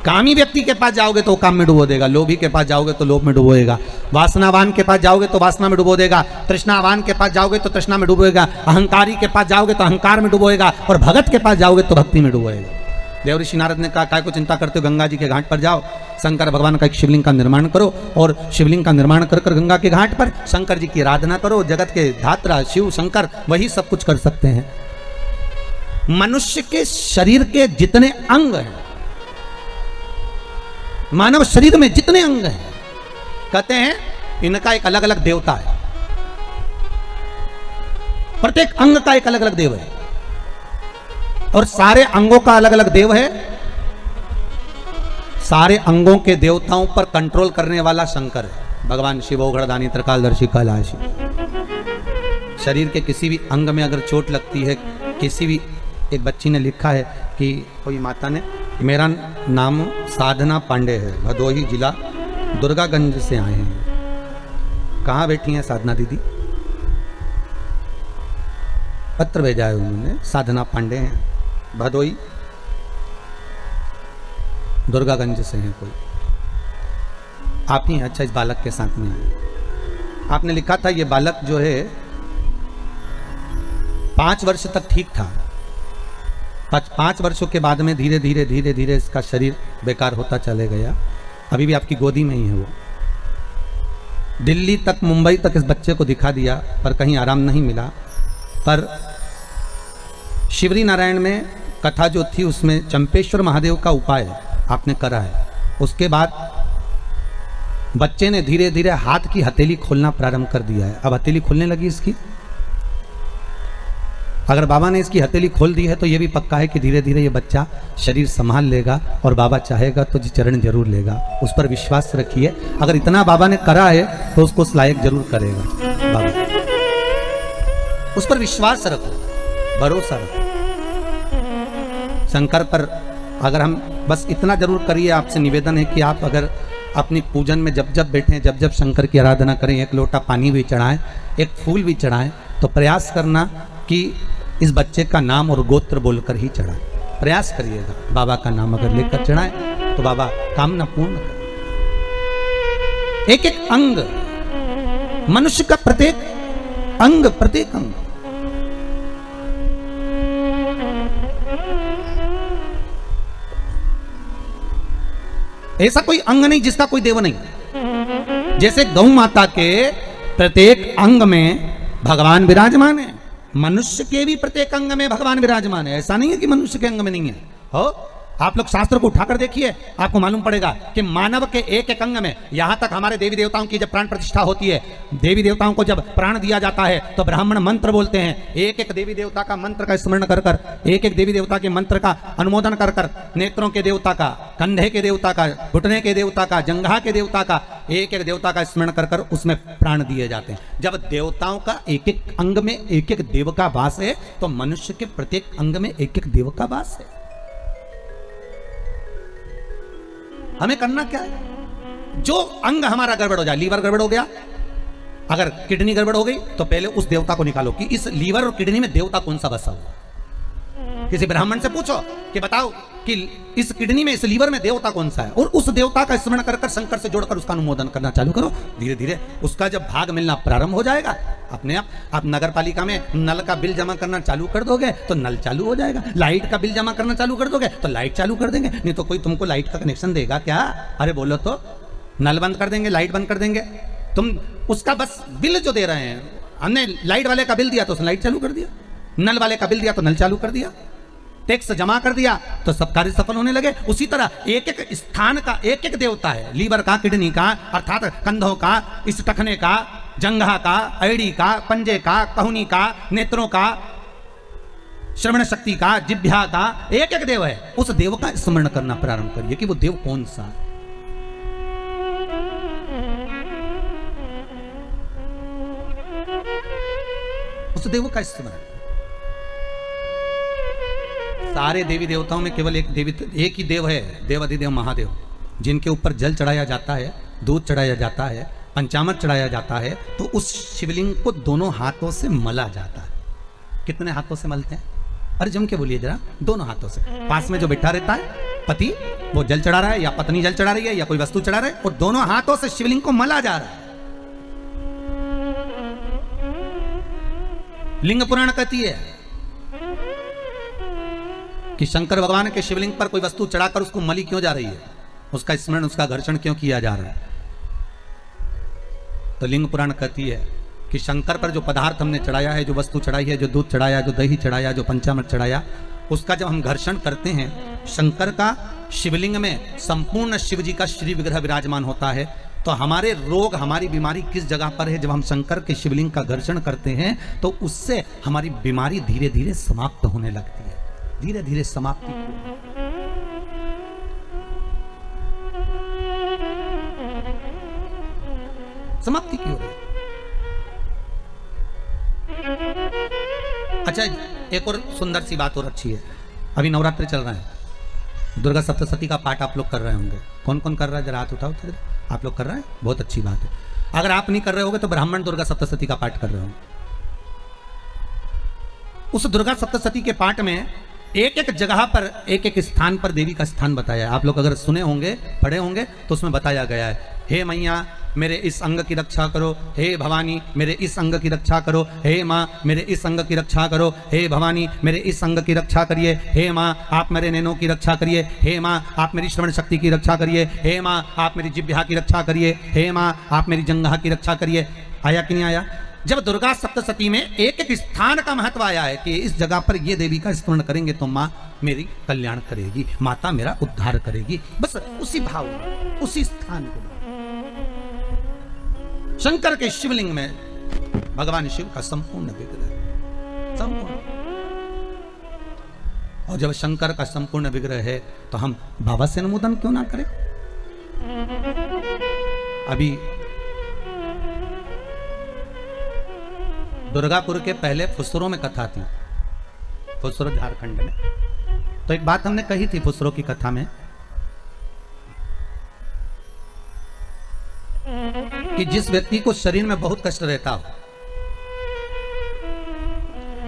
कामी व्यक्ति के पास जाओगे तो काम में डुबो देगा, लोभी के पास जाओगे तो लोभ में डुबोएगा, वासनावान के पास जाओगे तो वासना में डुबो देगा, तृष्णावान के पास जाओगे तो तृष्णा में डुबोएगा, अहंकारी के पास जाओगे तो अहंकार में डुबोएगा, और भगत के पास जाओगे तो भक्ति में डुबोएगा। देव ऋषि नारद ने कहा काय को चिंता करते हो, गंगा जी के घाट पर जाओ, शंकर भगवान का एक शिवलिंग का निर्माण करो, और शिवलिंग का निर्माण कर कर गंगा के घाट पर शंकर जी की आराधना करो। जगत के धात्रा शिव शंकर वही सब कुछ कर सकते हैं। मनुष्य के शरीर के जितने अंग हैं, मानव शरीर में जितने अंग हैं, कहते हैं इनका एक अलग अलग देवता है, प्रत्येक अंग का एक अलग अलग देव है, और सारे अंगों का अलग अलग देव है। सारे अंगों के देवताओं पर कंट्रोल करने वाला शंकर है, भगवान शिव ओघड़दानी त्रिकालदर्शी कैलाशी। शरीर के किसी भी अंग में अगर चोट लगती है, किसी भी, एक बच्ची ने लिखा है कि कोई माता ने, मेरा नाम साधना पांडे है, भदोही जिला दुर्गागंज से आए हैं। कहाँ बैठी हैं साधना दीदी? पत्र भेजा है उन्होंने, साधना पांडे हैं, भदोई दुर्गागंज से हैं कोई, आप ही हैं। अच्छा, इस बालक के साथ में आपने लिखा था ये बालक जो है 5 वर्ष तक ठीक था, 5 वर्षों के बाद में धीरे धीरे धीरे धीरे इसका शरीर बेकार होता चले गया। अभी भी आपकी गोदी में ही है वो। दिल्ली तक, मुंबई तक इस बच्चे को दिखा दिया पर कहीं आराम नहीं मिला। पर शिवरी नारायण में कथा जो थी उसमें चंपेश्वर महादेव का उपाय आपने करा है। उसके बाद बच्चे ने धीरे धीरे हाथ की हथेली खोलना प्रारंभ कर दिया है। अब हथेली खुलने लगी इसकी। अगर बाबा ने इसकी हथेली खोल दी है तो यह भी पक्का है कि धीरे धीरे ये बच्चा शरीर संभाल लेगा और बाबा चाहेगा तो जी चरण जरूर लेगा। उस पर विश्वास रखिए। अगर इतना बाबा ने करा है तो उसको उस लायक जरूर करेगा बाबा। उस पर विश्वास रखो, भरोसा रखो। शंकर पर अगर हम बस इतना जरूर करिए, आपसे निवेदन है कि आप अगर अपनी पूजन में जब जब बैठें, जब जब शंकर की आराधना करें, एक लोटा पानी भी चढ़ाएं, एक फूल भी चढ़ाएं, तो प्रयास करना कि इस बच्चे का नाम और गोत्र बोलकर ही चढ़ाएं। प्रयास करिएगा। बाबा का नाम अगर लेकर चढ़ाएं तो बाबा कामना पूर्ण करें। एक एक अंग, मनुष्य का प्रत्येक अंग ऐसा कोई अंग नहीं जिसका कोई देव नहीं। जैसे गौ माता के प्रत्येक अंग में भगवान विराजमान है, मनुष्य के भी प्रत्येक अंग में भगवान विराजमान है। ऐसा नहीं है कि मनुष्य के अंग में नहीं है। हो, आप लोग शास्त्र को उठाकर देखिए, आपको मालूम पड़ेगा कि मानव के एक एक अंग में, यहां तक हमारे देवी देवताओं की जब प्राण प्रतिष्ठा होती है, देवी देवताओं को जब प्राण दिया जाता है तो ब्राह्मण मंत्र बोलते हैं। एक एक देवी देवता का मंत्र का स्मरण कर कर, एक एक देवी देवता के मंत्र का अनुमोदन कर कर, नेत्रों के देवता का, कंधे के देवता का, घुटने के देवता का, जंघा के देवता का, एक एक देवता का स्मरण कर कर उसमें प्राण दिए जाते हैं। जब देवताओं का एक एक अंग में एक एक देव का वास है तो मनुष्य के प्रत्येक अंग में एक एक देव का वास है। हमें करना क्या है? जो अंग हमारा गड़बड़ हो जाए, लीवर गड़बड़ हो गया, अगर किडनी गड़बड़ हो गई तो पहले उस देवता को निकालो कि इस लीवर और किडनी में देवता कौन सा बसा हुआ। किसी ब्राह्मण से पूछो कि बताओ कि इस किडनी में, इस लीवर में देवता कौन सा है, और उस देवता का स्मरण कर कर शंकर से जोड़कर उसका अनुमोदन करना चालू करो। धीरे धीरे उसका जब भाग मिलना प्रारंभ हो जाएगा, अपने आप नगर पालिका में नल का बिल जमा करना चालू कर दोगे तो नल चालू हो जाएगा, लाइट का बिल जमा करना चालू कर दोगे तो लाइट चालू कर देंगे। नहीं तो कोई तुमको लाइट का कनेक्शन देगा क्या? अरे बोलो तो, नल बंद कर देंगे, लाइट बंद कर देंगे। तुम उसका बस बिल जो दे रहे हैं, हमने लाइट वाले का बिल दिया तो उसने लाइट चालू कर दिया, नल वाले का बिल दिया तो नल चालू कर दिया, टैक्स जमा कर दिया तो सब कार्य सफल होने लगे। उसी तरह एक एक स्थान का एक एक देवता है, लीवर का, किडनी का, अर्थात कंधों का, इस टखने का, जंघा का, एड़ी का, पंजे का, कहुनी का, नेत्रों का, श्रवण शक्ति का, जिह्वा का, एक एक देव है। उस देव का स्मरण करना प्रारंभ करिए कि वो देव कौन सा है। उस देव का स्मरण। सारे देवी देवताओं में केवल एक ही देव है, देवाधिदेव महादेव, जिनके ऊपर जल चढ़ाया जाता है, दूध चढ़ाया जाता है, पंचामृत चढ़ाया जाता है, तो उस शिवलिंग को दोनों हाथों से मला जाता है। कितने हाथों से मलते हैं? अरे जम के बोलिए जरा। दोनों हाथों से। पास में जो बैठा रहता है पति, वो जल चढ़ा रहा है या पत्नी जल चढ़ा रही है या कोई वस्तु चढ़ा रहा है, और दोनों हाथों से शिवलिंग को मला जा रहा है। लिंग पुराण कहती है कि शंकर भगवान के शिवलिंग पर कोई वस्तु चढ़ाकर उसको मली क्यों जा रही है, उसका स्मरण, उसका घर्षण क्यों किया जा रहा है। तो लिंग पुराण कहती है कि शंकर पर जो पदार्थ हमने चढ़ाया है, जो वस्तु चढ़ाई है, जो दूध चढ़ाया, जो दही चढ़ाया, जो पंचामृत चढ़ाया, उसका जब हम घर्षण करते हैं, शंकर का शिवलिंग में संपूर्ण शिव जी का श्री विग्रह विराजमान होता है। तो हमारे रोग, हमारी बीमारी किस जगह पर है? जब हम शंकर के शिवलिंग का घर्षण करते हैं तो उससे हमारी बीमारी धीरे धीरे समाप्त होने लगती है, धीरे धीरे समाप्ति। समाप्ति की हो रही। अच्छा, एक और सुंदर सी बात और अच्छी है। अभी नवरात्रि चल रहा है, दुर्गा सप्तशती का पाठ आप लोग कर रहे होंगे। कौन कौन कर रहा है? जरा हाथ उठाओ। आप लोग कर रहे हैं, बहुत अच्छी बात है। अगर आप नहीं कर रहे होगे तो ब्राह्मण दुर्गा सप्तशती का पाठ कर रहे होंगे। उस दुर्गा सप्तशती के पाठ में एक एक जगह पर एक एक स्थान पर देवी का स्थान बताया है। आप लोग अगर सुने होंगे, पढ़े होंगे, तो उसमें बताया गया है, हे मैया मेरे इस अंग की रक्षा करो, हे भवानी मेरे इस अंग की रक्षा करो, हे माँ मेरे इस अंग की रक्षा करो, हे भवानी मेरे इस अंग की रक्षा करिए, हे माँ आप मेरे नैनों की रक्षा करिए, हे माँ आप मेरी श्रवण शक्ति की रक्षा करिए, हे माँ आप मेरी जिह्वा की रक्षा करिए, हे माँ आप मेरी जंघा की रक्षा करिए। आया कि नहीं आया? जब दुर्गा सप्तशती में एक एक स्थान का महत्व आया है कि इस जगह पर ये देवी का स्मरण करेंगे तो माँ मेरी कल्याण करेगी, माता मेरा उद्धार करेगी, बस उसी भाव में, उसी स्थान को। शंकर के शिवलिंग में भगवान शिव का संपूर्ण विग्रह, संपूर्ण। और जब शंकर का संपूर्ण विग्रह है तो हम बाबा से अनुमोदन क्यों ना करें? अभी दुर्गापुर के पहले फुसरो में कथा थी, फुसरो झारखंड में। तो एक बात हमने कही थी फुसरो की कथा में कि जिस व्यक्ति को शरीर में बहुत कष्ट रहता हो,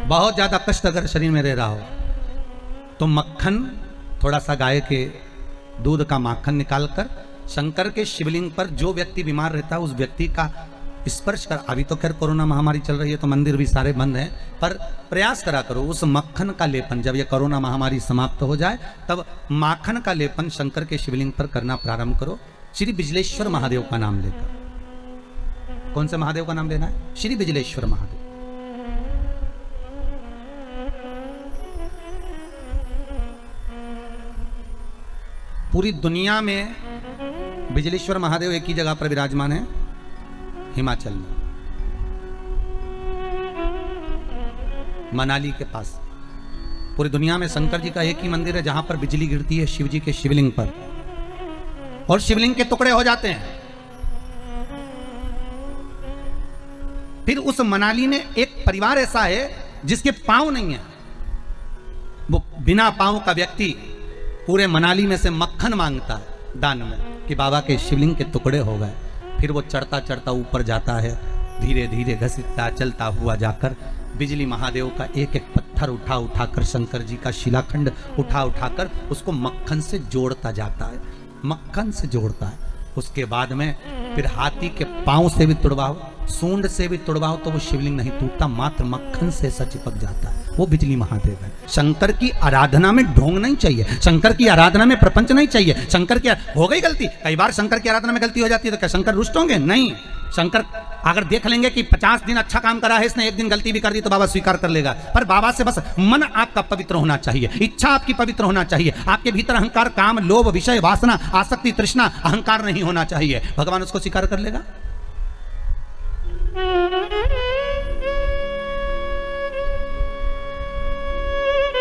बहुत ज्यादा कष्ट अगर शरीर में रह रहा हो, तो मक्खन, थोड़ा सा गाय के दूध का माखन निकालकर शंकर के शिवलिंग पर जो व्यक्ति बीमार रहता है उस व्यक्ति का स्पर्श कर। अभी तो खैर कोरोना महामारी चल रही है तो मंदिर भी सारे बंद हैं, पर प्रयास करा करो उस मक्खन का लेपन, जब यह कोरोना महामारी समाप्त हो जाए तब माखन का लेपन शंकर के शिवलिंग पर करना प्रारंभ करो, श्री बिजलेश्वर महादेव का नाम लेकर। कौन से महादेव का नाम लेना है? श्री बिजलेश्वर महादेव। पूरी दुनिया में बिजलेश्वर महादेव एक ही जगह पर विराजमान है, हिमाचल में, मनाली के पास। पूरी दुनिया में शंकर जी का एक ही मंदिर है जहां पर बिजली गिरती है शिव जी के शिवलिंग पर और शिवलिंग के टुकड़े हो जाते हैं। फिर उस मनाली में एक परिवार ऐसा है जिसके पांव नहीं है, वो बिना पांव का व्यक्ति पूरे मनाली में से मक्खन मांगता है दान में कि बाबा के शिवलिंग के टुकड़े हो गए। फिर वो चढ़ता चढ़ता ऊपर जाता है, धीरे धीरे घसीटता चलता हुआ जाकर बिजली महादेव का एक एक पत्थर उठा उठाकर, शंकर जी का शिलाखंड उठा उठाकर उसको मक्खन से जोड़ता जाता है, मक्खन से जोड़ता है। उसके बाद में फिर हाथी के पांव से भी तुड़वाओ, सूंड से भी तुड़वाओ तो वो शिवलिंग नहीं टूटता, मात्र मक्खन से ऐसा चिपक जाता है। वो बिजली महादेव है। शंकर की आराधना में ढोंग नहीं चाहिए, शंकर की आराधना में प्रपंच नहीं चाहिए। शंकर की हो गई गलती, कई बार शंकर की आराधना में गलती हो जाती है तो क्या शंकर रुष्ट होंगे? नहीं। शंकर अगर देख लेंगे कि 50 दिन अच्छा काम करा है इसने, एक दिन गलती भी कर दी तो बाबा स्वीकार कर लेगा। पर बाबा से बस मन आपका पवित्र होना चाहिए, इच्छा आपकी पवित्र होना चाहिए, आपके भीतर अहंकार, काम, लोभ, विषय, वासना, आसक्ति, तृष्णा, अहंकार नहीं होना चाहिए। भगवान उसको स्वीकार कर लेगा।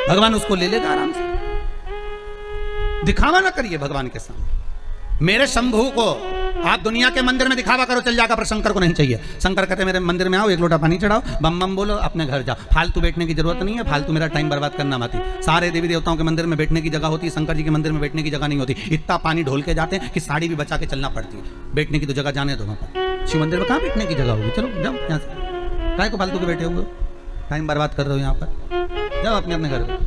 भगवान उसको ले लेगा आराम से। दिखावा ना करिए भगवान के सामने। मेरे शंभू को आप दुनिया के मंदिर में दिखावा करो चल जाएगा, पर शंकर को नहीं चाहिए। शंकर कहते मेरे मंदिर में आओ, एक लोटा पानी चढ़ाओ, बम बम बोलो, अपने घर जाओ, फालतू बैठने की जरूरत नहीं है, फालतू मेरा टाइम बर्बाद करना मत। सारे देवी देवताओं के मंदिर में बैठने की जगह होती है, शंकर जी के मंदिर में बैठने की जगह नहीं होती। इतना पानी ढोल के जाते हैं कि साड़ी भी बचा के चलना पड़ती है। बैठने की तो जगह जाने दो वहाँ पर, शिव मंदिर में कहाँ बैठने की जगह होगी? चलो जाओ यहाँ से, काय को फालतू के बैठे हुए, टाइम बर्बाद कर रहे हो यहाँ पर, जाओ अपने अपने घर में।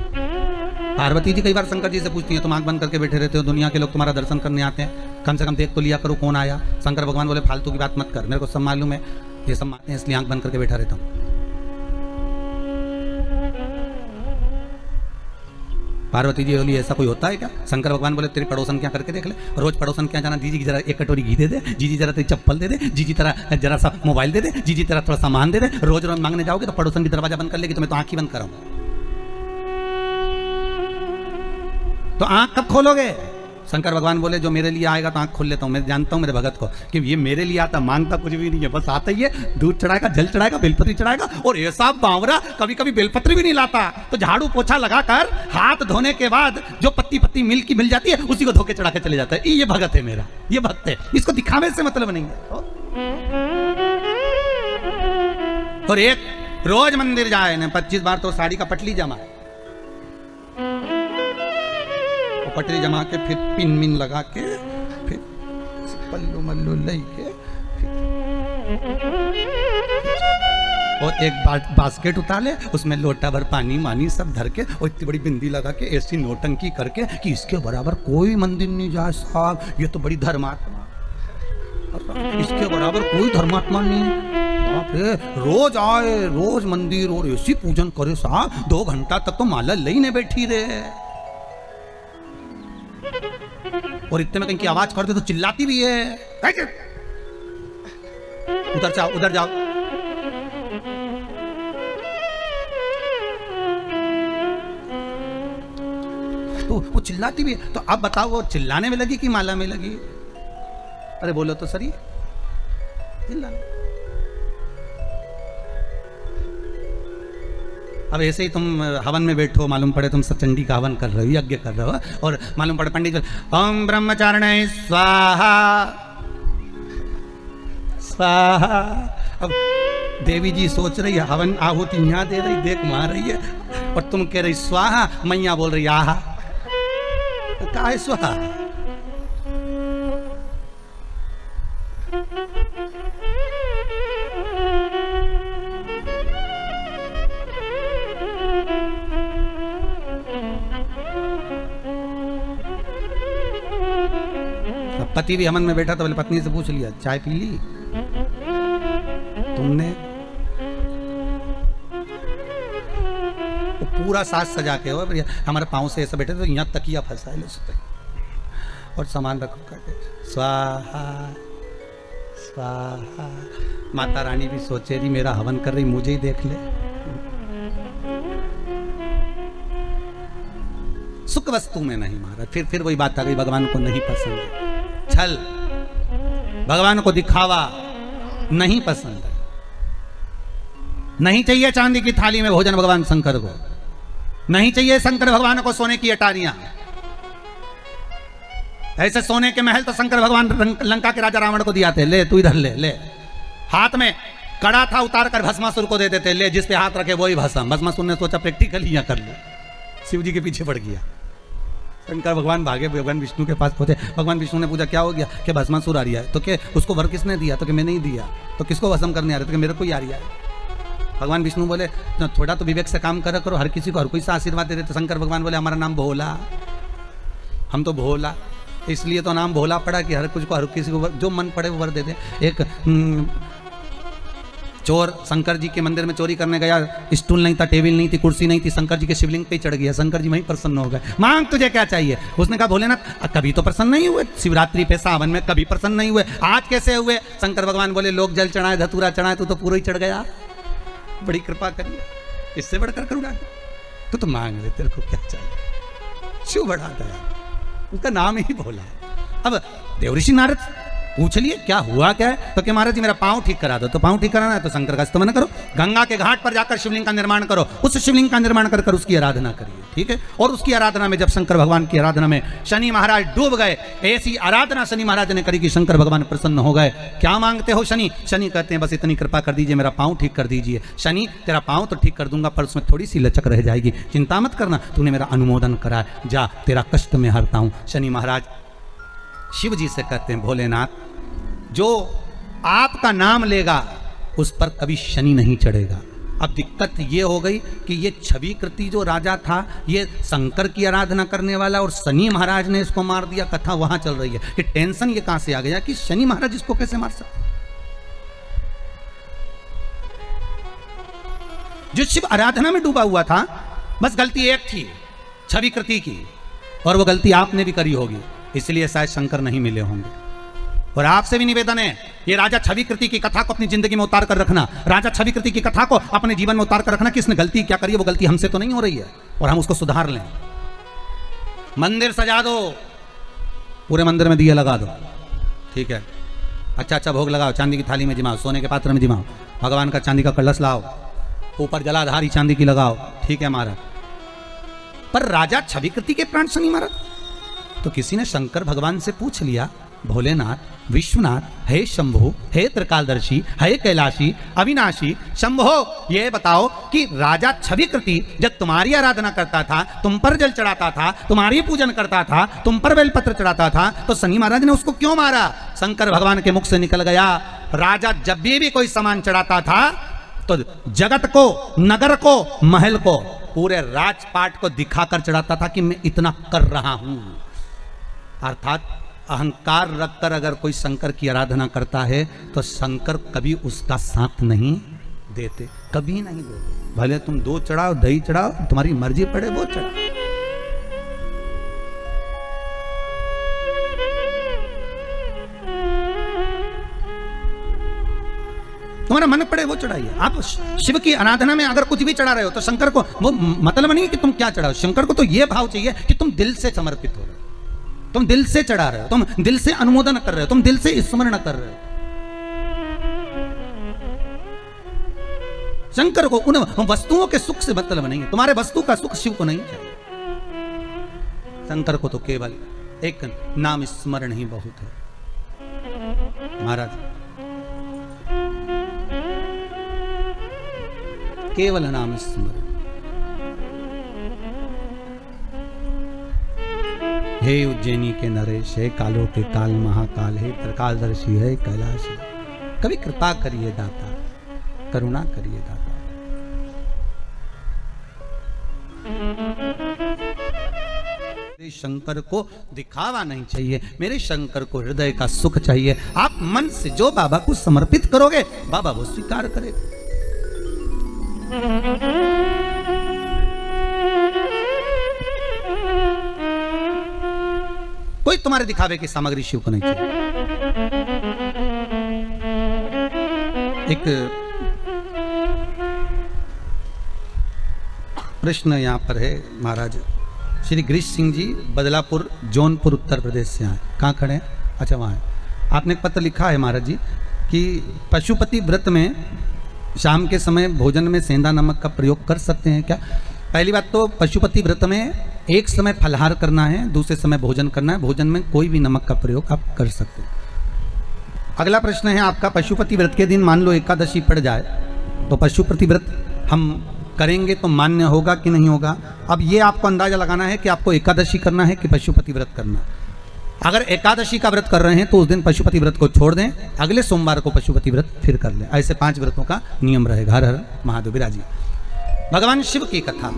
पार्वती जी कई बार शंकर जी से पूछती हैं, तुम आंख बंद करके बैठे रहते हो, दुनिया के लोग तुम्हारा दर्शन करने आते हैं, कम से कम देख तो लिया करो कौन आया। शंकर भगवान बोले फालतू की बात मत कर, मेरे को सब मालूम है, ये सब मानते हैं इसलिए आंख बंद करके बैठा रहता हूँ। पार्वती जी बोली ऐसा कोई होता है क्या? शंकर भगवान बोले तेरी पड़ोसन क्या करके देख ले, रोज पड़ोसन क्या जाना, जीजी की जरा एक कटोरी घी दे दे, जीजी जरा तेरी चप्पल दे दे, जीजी तरह जरा सा मोबाइल दे दे, जीजी तरह थोड़ा सामान दे दे। रोज रोज मांगने जाओगे तो पड़ोसन भी दरवाजा बंद कर लेगी, तो मैं तो आंख ही बंद कराऊं। तो आंख कब खोलोगे? शंकर भगवान बोले जो मेरे लिए आएगा तो आंख खोल लेता हूं। मैं जानता हूं मेरे भगत को कि ये मेरे लिए आता, मांगता कुछ भी नहीं है, बस आता ही है, दूध चढ़ाएगा, जल चढ़ाएगा, बेलपत्री चढ़ाएगा, और ऐसा बावरा कभी कभी बेलपत्री भी नहीं लाता, तो झाड़ू पोछा लगाकर हाथ धोने के बाद जो पत्ती पत्ती मिल जाती है उसी को धोके चढ़ा के चले जाता है। ये भगत है मेरा, ये भक्त है, इसको दिखावे से मतलब नहीं है। और एक रोज मंदिर जाए ना 25 बार तो साड़ी का पटली जमा, पटरी जमा के फिर पिन मिन लगा के फिर पल्लू मल्लू ले के और एक बास्केट उठा ले, उसमें लोटा भर पानी मानी सब धर के और इतनी बड़ी बिंदी लगा के ऐसी नोटंकी करके कि इसके बराबर कोई मंदिर नहीं जाए साहब, ये तो बड़ी धर्मात्मा, इसके बराबर कोई धर्मात्मा नहीं। बाप रे, रोज आए रोज मंदिर और ऐसी पूजन करे साहब, 2 घंटा तक तो माला लेने बैठी रहे। और इतने में कहीं की आवाज करते तो चिल्लाती भी है, उधर जाओ उधर जाओ। तो वो चिल्लाती भी है। तो अब बताओ वो चिल्लाने में लगी कि माला में लगी? अरे बोलो तो सही, चिल्लाने। अब ऐसे ही तुम हवन में बैठो, मालूम पड़े तुम सचंडी का हवन कर रहे हो, यज्ञ कर रहे हो, और मालूम पड़े पंडित ओम ब्रह्मचारिणे स्वाहा स्वाहा। अब देवी जी सोच रही है हवन आहुति यहाँ दे रही, देख मार रही है, और तुम कह रही स्वाहा, मैया बोल रही आहा। क्या है स्वाहा? पति भी हवन में बैठा तो बोले, पत्नी से पूछ लिया चाय पी ली तुमने? वो पूरा साज सजा के हो, हमारे पाँव से ऐसा बैठे तो यहाँ तकिया फंसा है, और सामान रखो करके स्वाहा स्वाहा। माता रानी भी सोचे रही मेरा हवन कर रही, मुझे ही देख ले। सुख वस्तु में नहीं मारा। फिर वही बात आ गई, भगवान को नहीं पसंद है छल, भगवान को दिखावा नहीं पसंद है। नहीं चाहिए चांदी की थाली में भोजन भगवान शंकर को, नहीं चाहिए शंकर भगवान को सोने की अटारियां। ऐसे सोने के महल तो शंकर भगवान लंका के राजा रावण को दिया थे, ले तू इधर ले ले। हाथ में कड़ा था, उतार कर भस्मासुर को दे देते, ले जिस पे हाथ रखे वही भस्म। भस्मासुर ने सोचा प्रैक्टिकल यहाँ कर लो, शिव जी के पीछे पड़ गया। शंकर भगवान भागे भगवान विष्णु के पास पहुंचे। भगवान विष्णु ने पूछा क्या हो गया? कि भस्मासुर आ रहा है। तो क्या उसको वर किसने दिया? तो कि मैं नहीं दिया। तो किसको भस्म करने आ रहे? तो कि मेरे को ही आ रहा है। भगवान विष्णु बोले थोड़ा तो विवेक से काम करा करो, हर किसी को हर कोई सा आशीर्वाद दे देते। शंकर भगवान बोले हमारा नाम भोला, हम तो भोला, इसलिए तो नाम भोला पड़ा कि हर कुछ को हर किसी को जो मन पड़े वो वर दे दे। एक चोर शंकर जी के मंदिर में चोरी करने गया, स्टूल नहीं था, टेबल नहीं थी, कुर्सी नहीं थी, शंकर जी के शिवलिंग पे ही चढ़ गया। शंकर जी वहीं प्रसन्न हो गए, मांग तुझे क्या चाहिए? उसने कहा भोलेनाथ कभी तो प्रसन्न नहीं हुए, शिवरात्रि पे सावन में कभी प्रसन्न नहीं हुए, आज कैसे हुए? शंकर भगवान बोले लोग जल चढ़ाए धतूरा चढ़ाए, तू तो पूरा ही चढ़ गया, बड़ी कृपा करिए, इससे बढ़कर करुणा तो मांग ले, तेरे को क्या चाहिए? शिव बढ़ा गया, उसका नाम ही भोला। अब देवऋषि नारद पूछ लिए क्या हुआ क्या है? तो कि महाराज जी मेरा पाँव ठीक करा दो। तो पाँव ठीक कराना है तो शंकर का स्तमन करो, गंगा के घाट पर जाकर शिवलिंग का निर्माण करो, उस शिवलिंग का निर्माण कर उसकी आराधना करिए, ठीक है? और उसकी आराधना में जब शंकर भगवान की आराधना में शनि महाराज डूब गए, ऐसी आराधना शनि महाराज ने करी कि शंकर भगवान प्रसन्न हो गए। क्या मांगते हो शनि? शनि कहते हैं बस इतनी कृपा कर दीजिए, मेरा पाँव ठीक कर दीजिए। शनि तेरा पाँव तो ठीक कर दूंगा पर उसमें थोड़ी सी लचक रह जाएगी, चिंता मत करना, तूने मेरा अनुमोदन करा, जा तेरा कष्ट में हरता हूँ। शनि महाराज शिव जी से कहते हैं भोलेनाथ जो आपका नाम लेगा उस पर कभी शनि नहीं चढ़ेगा। अब दिक्कत ये हो गई कि ये छवि कृति जो राजा था ये शंकर की आराधना करने वाला, और शनि महाराज ने इसको मार दिया। कथा वहां चल रही है कि टेंशन ये कहां से आ गया कि शनि महाराज इसको कैसे मार सकते? जो शिव आराधना में डूबा हुआ था, बस गलती एक थी छवि कृति की, और वो गलती आपने भी करी होगी, इसलिए शायद शंकर नहीं मिले होंगे। और आपसे भी निवेदन है ये राजा छवि कृति की कथा को अपनी जिंदगी में उतार कर रखना, राजा छवि कृति की कथा को अपने जीवन में उतार कर रखना। किसने गलती क्या करी है वो गलती हमसे तो नहीं हो रही है, और हम उसको सुधार लें। मंदिर सजा दो, पूरे मंदिर में दिए लगा दो, ठीक है, अच्छा अच्छा भोग लगाओ, चांदी की थाली में जिमाओ, सोने के पात्र में जिमाओ, भगवान का चांदी का कलश लाओ, ऊपर जलाधारी चांदी की लगाओ, ठीक है महाराज। पर राजा छवि कृति के प्राण शनि महाराज। तो किसी ने शंकर भगवान से पूछ लिया भोलेनाथ विश्वनाथ हे शंभु हे त्रिकालदर्शी हे कैलाशी अविनाशी शंभो, ये बताओ कि राजा छवि कृति जब तुम्हारी आराधना करता था, तुम पर जल चढ़ाता था, तुम्हारी पूजन करता था, तुम पर बेलपत्र चढ़ाता था, तो शनि महाराज ने उसको क्यों मारा? शंकर भगवान के मुख से निकल गया, राजा जब भी कोई सामान चढ़ाता था तो जगत को, नगर को, महल को, पूरे राजपाट को दिखाकर चढ़ाता था कि मैं इतना कर रहा हूं। अर्थात अहंकार रखकर अगर कोई शंकर की आराधना करता है तो शंकर कभी उसका साथ नहीं देते, कभी नहीं देते। भले तुम 2 चढ़ाओ, दही चढ़ाओ, तुम्हारी मर्जी पड़े वो चढ़ाओ। तुम्हारा मन पड़े वो चढ़ाइए। आप शिव की आराधना में अगर कुछ भी चढ़ा रहे हो तो शंकर को वो मतलब नहीं कि तुम क्या चढ़ाओ, शंकर को तो ये भाव चाहिए कि तुम दिल से समर्पित हो रहे हो, तुम दिल से चढ़ा रहे हो, तुम दिल से अनुमोदन कर रहे हो, तुम दिल से स्मरण कर रहे हो। शंकर को उन वस्तुओं के सुख से मतलब नहीं है, तुम्हारे वस्तु का सुख शिव को नहीं चाहिए। शंकर को तो केवल एक नाम स्मरण ही बहुत है। महाराज केवल नाम स्मरण। हे उज्जैनी के नरेश, हे कालों के काल महाकाल, हे त्रिकालदर्शी, है कैलाश, कभी कृपा करिए दाता, करुणा करिए दाता। मेरे शंकर को दिखावा नहीं चाहिए, मेरे शंकर को हृदय का सुख चाहिए। आप मन से जो बाबा को समर्पित करोगे बाबा वो स्वीकार करेगा। कोई तुम्हारे दिखावे की सामग्री शिव को नहीं चाहिए। एक प्रश्न यहां पर है महाराज। श्री गिरीश सिंह जी बदलापुर जौनपुर उत्तर प्रदेश से आए। कहाँ खड़े हैं? अच्छा वहाँ है। आपने एक पत्र लिखा है महाराज जी कि पशुपति व्रत में शाम के समय भोजन में सेंधा नमक का प्रयोग कर सकते हैं क्या? पहली बात तो पशुपति व्रत में एक समय फलहार करना है, दूसरे समय भोजन करना है। भोजन में कोई भी नमक का प्रयोग आप कर सकते हैं। अगला प्रश्न है आपका, पशुपति व्रत के दिन मान लो एकादशी पड़ जाए तो पशुपति व्रत हम करेंगे तो मान्य होगा कि नहीं होगा? अब ये आपको अंदाजा लगाना है कि आपको एकादशी करना है कि पशुपति व्रत करना है। अगर एकादशी का व्रत कर रहे हैं तो उस दिन पशुपति व्रत को छोड़ दें, अगले सोमवार को पशुपति व्रत फिर कर लें। ऐसे 5 व्रतों का नियम रहेगा। हर हर महादेव विराजिए। भगवान शिव की कथा।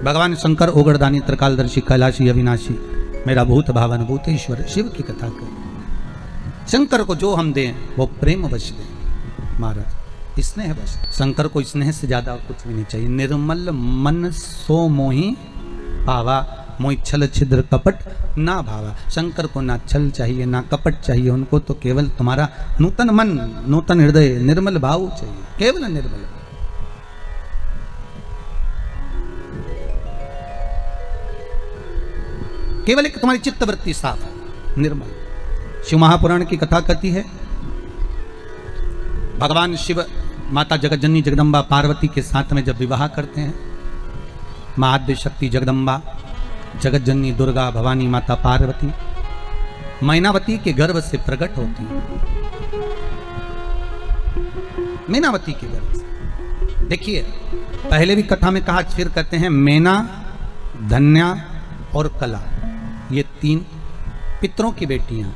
भगवान शंकर ओगरदानी त्रिकालदर्शी कैलाशी अविनाशी मेरा भूत भावन भूतेश्वर शिव की कथा कर। शंकर को जो हम दें वो प्रेम वश दें महाराज, स्नेह वश। शंकर को स्नेह से ज्यादा कुछ भी नहीं चाहिए। निर्मल मन सो मोहि पावा, मोहि छल छिद्र कपट ना भावा। शंकर को ना छल चाहिए ना कपट चाहिए, उनको तो केवल तुम्हारा नूतन मन, नूतन हृदय, निर्मल भाव चाहिए, केवल निर्मल। केवल एक तुम्हारी चित्त वृत्ति साफ है, निर्मल। शिव महापुराण की कथा कहती है भगवान शिव माता जगतजननी जगदम्बा पार्वती के साथ में जब विवाह करते हैं, महाद्य शक्ति जगदम्बा जगतजननी दुर्गा भवानी माता पार्वती मैनावती के गर्भ से प्रकट होती है। मैनावती के गर्भ से। देखिए पहले भी कथा में कहा, फिर कहते हैं मैना, धन्या और कला, ये 3 पितरों की बेटियां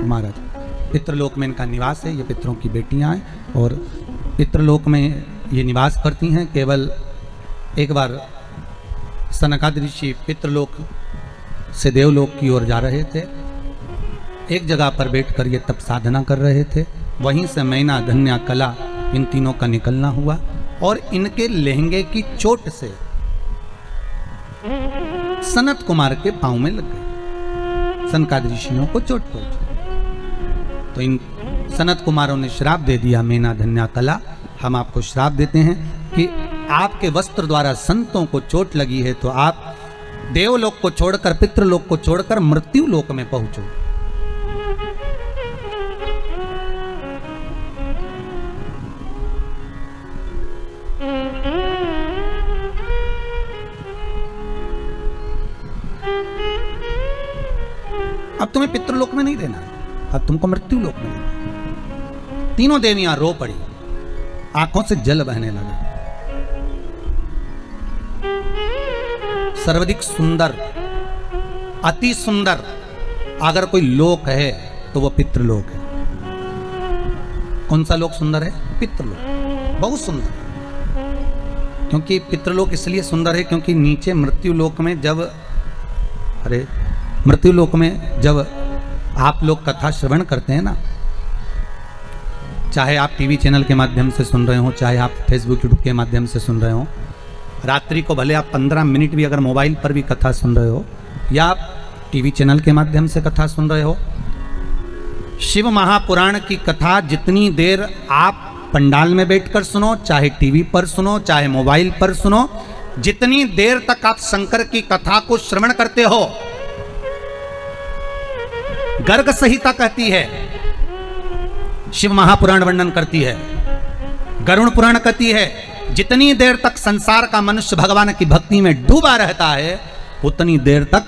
महाराज। पितृलोक में इनका निवास है, ये पितरों की बेटियां हैं और पितृलोक में ये निवास करती हैं। केवल एक बार सनकादि ऋषि पितृलोक से देवलोक की ओर जा रहे थे, एक जगह पर बैठकर ये तप साधना कर रहे थे। वहीं से मैना, धन्या, कला इन तीनों का निकलना हुआ और इनके लहंगे की चोट से सनत कुमार के पांव में लग गई। सनकादि ऋषियों को चोट पहुंची तो इन सनत कुमारों ने श्राप दे दिया, मैना, धन्या, कला हम आपको श्राप देते हैं कि आपके वस्त्र द्वारा संतों को चोट लगी है तो आप देवलोक को छोड़कर, पितृलोक को छोड़कर मृत्यु लोक में पहुंचो। अब तुम्हें पितृलोक में नहीं रहना है, अब तुमको मृत्यु लोक में रहना है। तीनों देवियां रो पड़ी, आंखों से जल बहने लगा। सर्वाधिक सुंदर, अति सुंदर अगर कोई लोक है तो वह पितृलोक है। कौन सा लोक सुंदर है? पितृलोक बहुत सुंदर है। क्योंकि पितृलोक इसलिए सुंदर है क्योंकि नीचे मृत्युलोक में जब आप लोग कथा श्रवण करते हैं ना, चाहे आप टीवी चैनल के माध्यम से सुन रहे हो, चाहे आप फेसबुक यूट्यूब के माध्यम से सुन रहे हो, रात्रि को भले आप 15 मिनट भी अगर मोबाइल पर भी कथा सुन रहे हो या आप टीवी चैनल के माध्यम से कथा सुन रहे हो, शिव महापुराण की कथा जितनी देर आप पंडाल में बैठकर सुनो, चाहे टीवी पर सुनो, चाहे मोबाइल पर सुनो, जितनी देर तक आप शंकर की कथा को श्रवण करते हो, गर्ग संहिता कहती है, शिव महापुराण वर्णन करती है, गरुड़ पुराण कहती है, जितनी देर तक संसार का मनुष्य भगवान की भक्ति में डूबा रहता है उतनी देर तक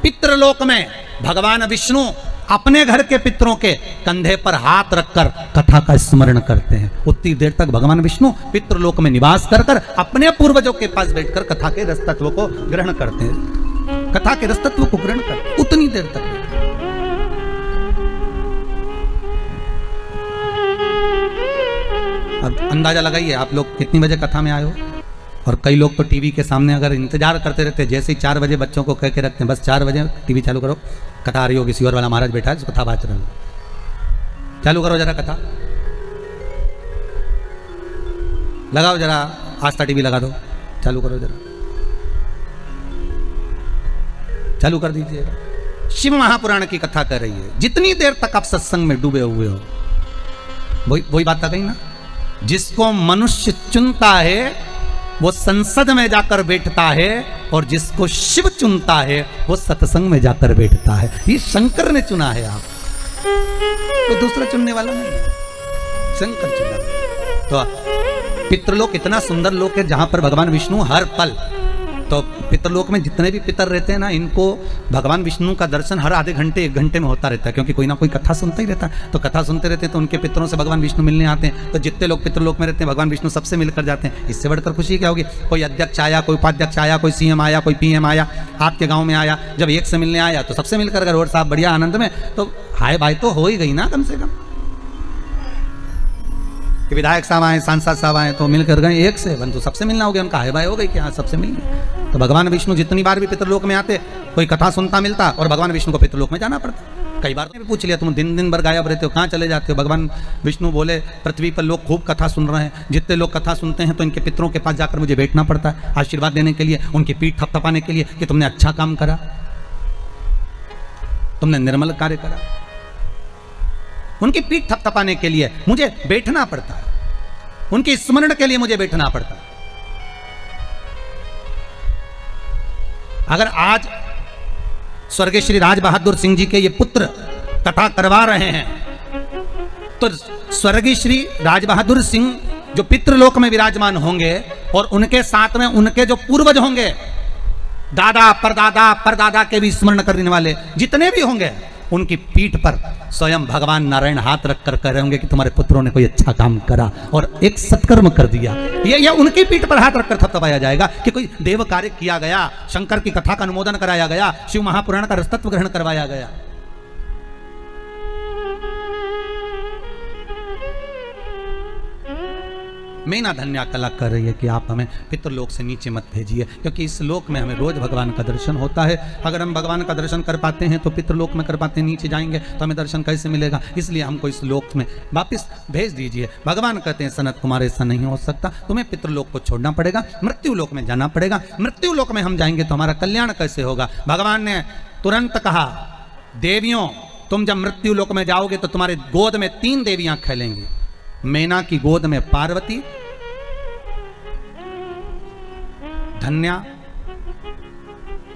पितृलोक में भगवान विष्णु अपने घर के पितरों के कंधे पर हाथ रखकर कथा का स्मरण करते हैं। उतनी देर तक भगवान विष्णु पितृलोक में निवास कर अपने पूर्वजों के पास बैठकर कथा के रस तत्व को ग्रहण करते हैं, कथा के रस तत्व को ग्रहण करते उतनी देर तक। अब अंदाजा लगाइए आप लोग कितनी बजे कथा में आए हो। और कई लोग तो टीवी के सामने अगर इंतजार करते रहते, जैसे ही 4 बजे बच्चों को कह के रखते हैं बस 4 बजे टीवी चालू करो, कथा आ रही होगी, सियोर वाला महाराज बैठा है, कथा बात रहे, चालू करो जरा कथा, लगाओ जरा आस्था टीवी लगा दो, चालू करो जरा, चालू कर दीजिए। शिव महापुराण की कथा कर रही है। जितनी देर तक आप सत्संग में डूबे हुए हो, वही बात आ गई ना, जिसको मनुष्य चुनता है वो संसद में जाकर बैठता है और जिसको शिव चुनता है वो सत्संग में जाकर बैठता है। ये शंकर ने चुना है, आप तो दूसरा चुनने वाला नहीं, शंकर चुना। तो पितृलोक इतना सुंदर लोक है जहां पर भगवान विष्णु हर पल, तो पितृलोक में जितने भी पितर रहते हैं ना, इनको भगवान विष्णु का दर्शन हर आधे घंटे 1 घंटे में होता रहता है, क्योंकि कोई ना कोई कथा सुनता ही रहता है। तो कथा सुनते रहते हैं तो उनके पितरों से भगवान विष्णु मिलने आते हैं। तो जितने लोग पितृलोक में रहते हैं भगवान विष्णु सबसे मिलकर जाते हैं। इससे बढ़कर खुशी क्या होगी। कोई अध्यक्ष आया, कोई उपाध्यक्ष आया, कोई सीएम आया, कोई पीएम आया, आपके गाँव में आया, जब एक से मिलने आया तो सबसे मिलकर अगर और साहब बढ़िया आनंद में, तो हाय भाई तो हो ही गई ना कम से कम। कि विधायक साहब आए, सांसद साहब आए तो मिलकर गए, एक से बन तो सबसे मिलना हो गया, उनका हाय भाई हो गई कि हाँ सबसे मिल गए। तो भगवान विष्णु जितनी बार भी पितृलोक में आते, कोई कथा सुनता मिलता और भगवान विष्णु को पितृलोक में जाना पड़ता। कई बार भी पूछ लिया, तुम दिन भर गायब रहते हो, कहाँ चले जाते हो। भगवान विष्णु बोले, पृथ्वी पर लोग खूब कथा सुन रहे हैं, जितने लोग कथा सुनते हैं तो इनके पितरों के पास जाकर मुझे बैठना पड़ता है आशीर्वाद देने के लिए, उनकी पीठ थपथपाने के लिए कि तुमने अच्छा काम करा, तुमने निर्मल कार्य करा। उनकी पीठ थपथपाने के लिए मुझे बैठना पड़ता है, उनके स्मरण के लिए मुझे बैठना पड़ता है। अगर आज स्वर्गीय श्री राज बहादुर सिंह जी के ये पुत्र कथा करवा रहे हैं, तो स्वर्गीय श्री राज बहादुर सिंह जो पितृलोक में विराजमान होंगे और उनके साथ में उनके जो पूर्वज होंगे, दादा परदादा के भी स्मरण करने वाले जितने भी होंगे, उनकी पीठ पर स्वयं भगवान नारायण हाथ रखकर कह रहे होंगे कि तुम्हारे पुत्रों ने कोई अच्छा काम करा और एक सत्कर्म कर दिया। ये उनकी पीठ पर हाथ रखकर थपथपाया जाएगा कि कोई देव कार्य किया गया, शंकर की कथा का अनुमोदन कराया गया, शिव महापुराण का रसतत्व ग्रहण करवाया गया। मेना धन्या कला कर रही है कि आप हमें पितृलोक से नीचे मत भेजिए, क्योंकि इस लोक में हमें रोज भगवान का दर्शन होता है। अगर हम भगवान का दर्शन कर पाते हैं तो पितृलोक में कर पाते हैं, नीचे जाएंगे तो हमें दर्शन कैसे मिलेगा। इसलिए हमको इस लोक में वापस भेज दीजिए। भगवान कहते हैं सनत कुमार ऐसा नहीं हो सकता, तुम्हें पितृलोक को छोड़ना पड़ेगा, मृत्यु लोक में जाना पड़ेगा। मृत्यु लोक में हम जाएंगे तो हमारा कल्याण कैसे होगा। भगवान ने तुरंत कहा, देवियों तुम जब मृत्यु लोक में जाओगे तो तुम्हारे गोद में 3 देवियां खेलेंगी। मैना की गोद में पार्वती, धन्या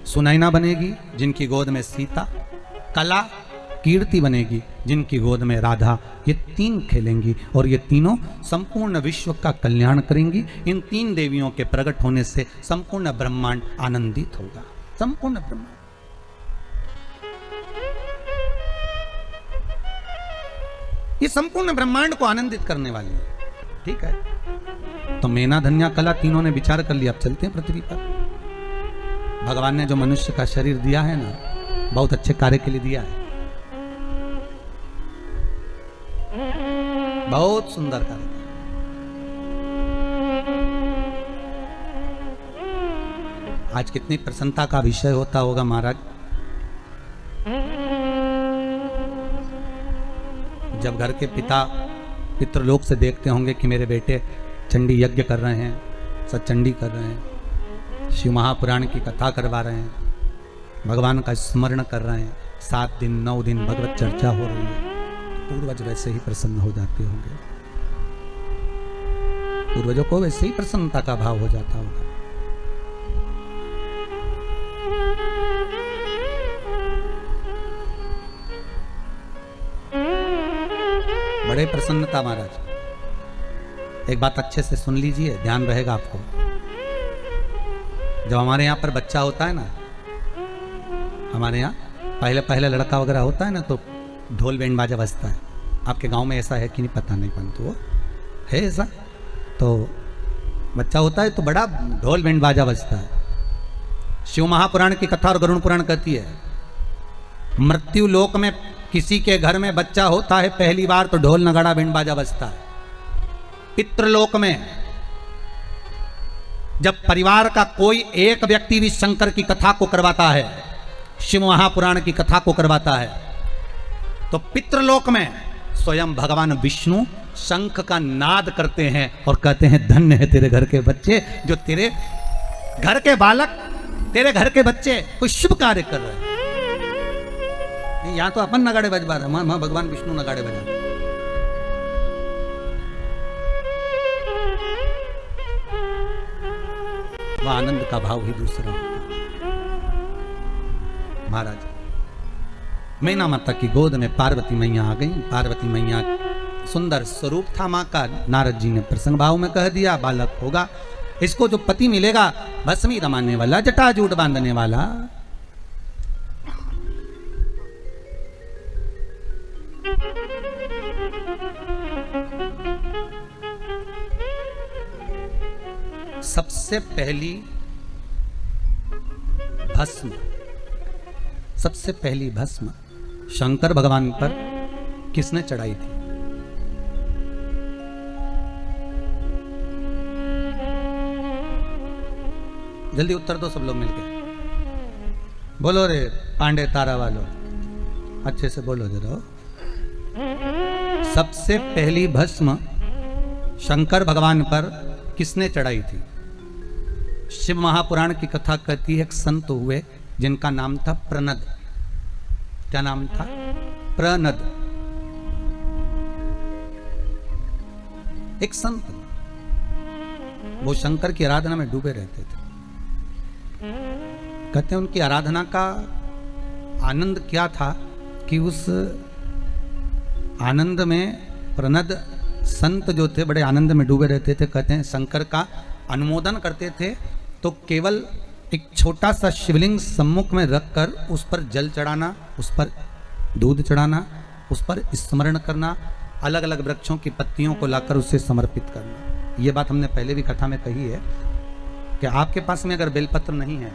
सुनैना बनेगी जिनकी गोद में सीता, कला कीर्ति बनेगी जिनकी गोद में राधा। ये 3 खेलेंगी और ये तीनों संपूर्ण विश्व का कल्याण करेंगी। इन 3 देवियों के प्रकट होने से संपूर्ण ब्रह्मांड आनंदित होगा। संपूर्ण ब्रह्मांड, ये संपूर्ण ब्रह्मांड को आनंदित करने वाली है। ठीक है, तो मैना धन्या कला तीनों ने विचार कर लिया, अब चलते हैं पृथ्वी पर। भगवान ने जो मनुष्य का शरीर दिया है ना, बहुत अच्छे कार्य के लिए दिया है, बहुत सुंदर कार्य। आज कितनी प्रसन्नता का विषय होता होगा महाराज जब घर के पिता पितृलोक से देखते होंगे कि मेरे बेटे चंडी यज्ञ कर रहे हैं, सतचंडी कर रहे हैं, शिव महापुराण की कथा करवा रहे हैं, भगवान का स्मरण कर रहे हैं, 7 दिन 9 दिन भगवत चर्चा हो रही है, पूर्वज वैसे ही प्रसन्न हो जाते होंगे, पूर्वजों को वैसे ही प्रसन्नता का भाव हो जाता होगा। बड़े प्रसन्नता महाराज। एक बात अच्छे से सुन लीजिए, ध्यान रहेगा आपको। जब हमारे यहाँ पर बच्चा होता है ना, हमारे यहाँ पहले लड़का वगैरह होता है ना, तो ढोल बैंड बाजा बजता है। आपके गांव में ऐसा है कि नहीं पता नहीं, परंतु वो है ऐसा। तो बच्चा होता है तो बड़ा ढोल बैंड बाजा बजता है। शिव महापुराण की कथा और गरुड़ पुराण कहती है, मृत्यु लोक में किसी के घर में बच्चा होता है पहली बार तो ढोल नगाड़ा बैंड बाजा बजता है। पितृलोक में जब परिवार का कोई एक व्यक्ति भी शंकर की कथा को करवाता है, शिव महापुराण की कथा को करवाता है, तो पितृलोक में स्वयं भगवान विष्णु शंख का नाद करते हैं और कहते हैं धन्य है तेरे घर के बच्चे, जो तेरे घर के बालक, तेरे घर के बच्चे कोई शुभ कार्य कर रहे हैं। यहां तो अपन नगाड़े बजवा रहे, वहां भगवान विष्णु नगाड़े बजा रहे। वह आनंद का भाव ही दूसरा महाराज। मैना माता की गोद में पार्वती मैया आ गई। पार्वती मैया सुंदर स्वरूप था मां का। नारद जी ने प्रसन्न भाव में कह दिया बालक होगा, इसको जो पति मिलेगा भस्मी रमाने वाला, जटाजूट बांधने वाला। सबसे पहली भस्म, सबसे पहली भस्म शंकर भगवान पर किसने चढ़ाई थी? जल्दी उत्तर दो सब लोग मिलके। बोलो रे पांडे तारा वालों, अच्छे से बोलो जरा। सबसे पहली भस्म शंकर भगवान पर किसने चढ़ाई थी? शिव महापुराण की कथा कहती है एक संत हुए जिनका नाम था प्रनद। क्या नाम था? प्रनद। एक संत, वो शंकर की आराधना में डूबे रहते थे। कहते हैं उनकी आराधना का आनंद क्या था कि उस आनंद में प्रनद संत जो थे बड़े आनंद में डूबे रहते थे। कहते हैं शंकर का अनुमोदन करते थे तो केवल एक छोटा सा शिवलिंग सम्मुख में रखकर उस पर जल चढ़ाना, उस पर दूध चढ़ाना, उस पर स्मरण करना, अलग अलग वृक्षों की पत्तियों को लाकर उसे समर्पित करना। ये बात हमने पहले भी कथा में कही है कि आपके पास में अगर बेलपत्र नहीं है,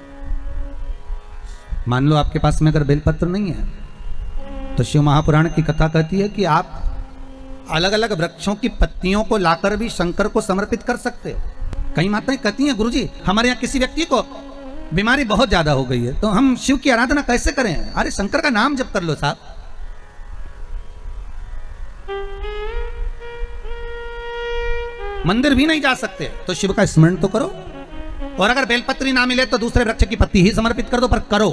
मान लो आपके पास में अगर बेलपत्र नहीं है, तो शिव महापुराण की कथा कहती है कि आप अलग अलग वृक्षों की पत्तियों को लाकर भी शंकर को समर्पित कर सकते हो। कई माताएं कहती हैं गुरुजी हमारे यहाँ किसी व्यक्ति को बीमारी बहुत ज्यादा हो गई है तो हम शिव की आराधना कैसे करें? अरे शंकर का नाम जप कर लो साहब। मंदिर भी नहीं जा सकते तो शिव का स्मरण तो करो, और अगर बेलपत्री ना मिले तो दूसरे वृक्ष की पत्ती ही समर्पित कर दो, पर करो।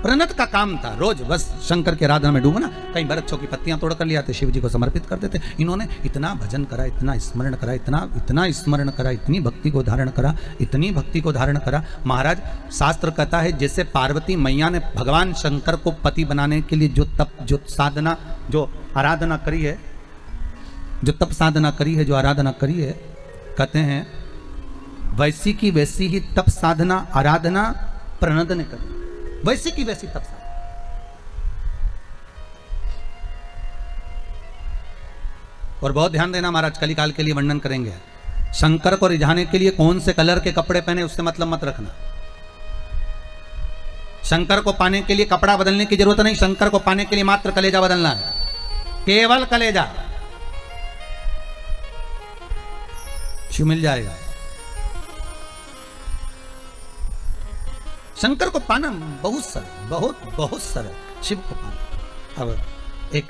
प्रणत का काम था रोज बस शंकर के आराधना में डूबना। कई वृक्षों की पत्तियां तोड़ कर ले आते, शिव जी को समर्पित कर देते। इन्होंने इतना भजन करा, इतना स्मरण करा, इतना स्मरण करा, इतनी भक्ति को धारण करा, इतनी भक्ति को धारण करा। महाराज शास्त्र कहता है जैसे पार्वती मैया ने भगवान शंकर को पति बनाने के लिए जो तप, जो साधना, जो आराधना करी है, जो तप साधना करी है, जो आराधना करी है, कहते हैं वैसी की वैसी ही तप साधना आराधना प्रणद ने करी, वैसी की वैसी तप साधना। और बहुत ध्यान देना महाराज, कलिकाल के लिए वर्णन करेंगे। शंकर को रिझाने के लिए कौन से कलर के कपड़े पहने उससे मतलब मत रखना। शंकर को पाने के लिए कपड़ा बदलने की जरूरत नहीं, शंकर को पाने के लिए मात्र कलेजा बदलना है, केवल कलेजा। शिव मिल जाएगा। शंकर को पाना बहुत सरल, बहुत सरल। शिव को पाना। अब एक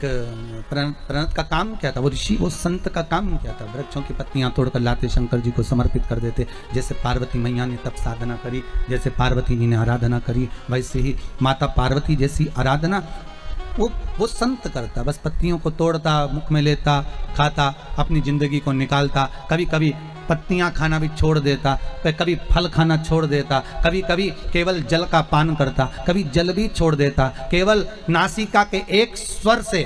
प्रणत का काम क्या था? वो ऋषि, वो संत का काम क्या था? वृक्षों की पत्तियां तोड़कर लाते, शंकर जी को समर्पित कर देते। जैसे पार्वती मैया ने तप साधना करी, जैसे पार्वती जी ने आराधना करी, वैसे ही माता पार्वती जैसी आराधना वो संत करता। बस पत्तियों को तोड़ता, मुख में लेता, खाता, अपनी जिंदगी को निकालता। कभी कभी पत्तियां खाना भी छोड़ देता, कभी फल खाना छोड़ देता, कभी कभी केवल जल का पान करता, कभी जल भी छोड़ देता। केवल नासिका के एक स्वर से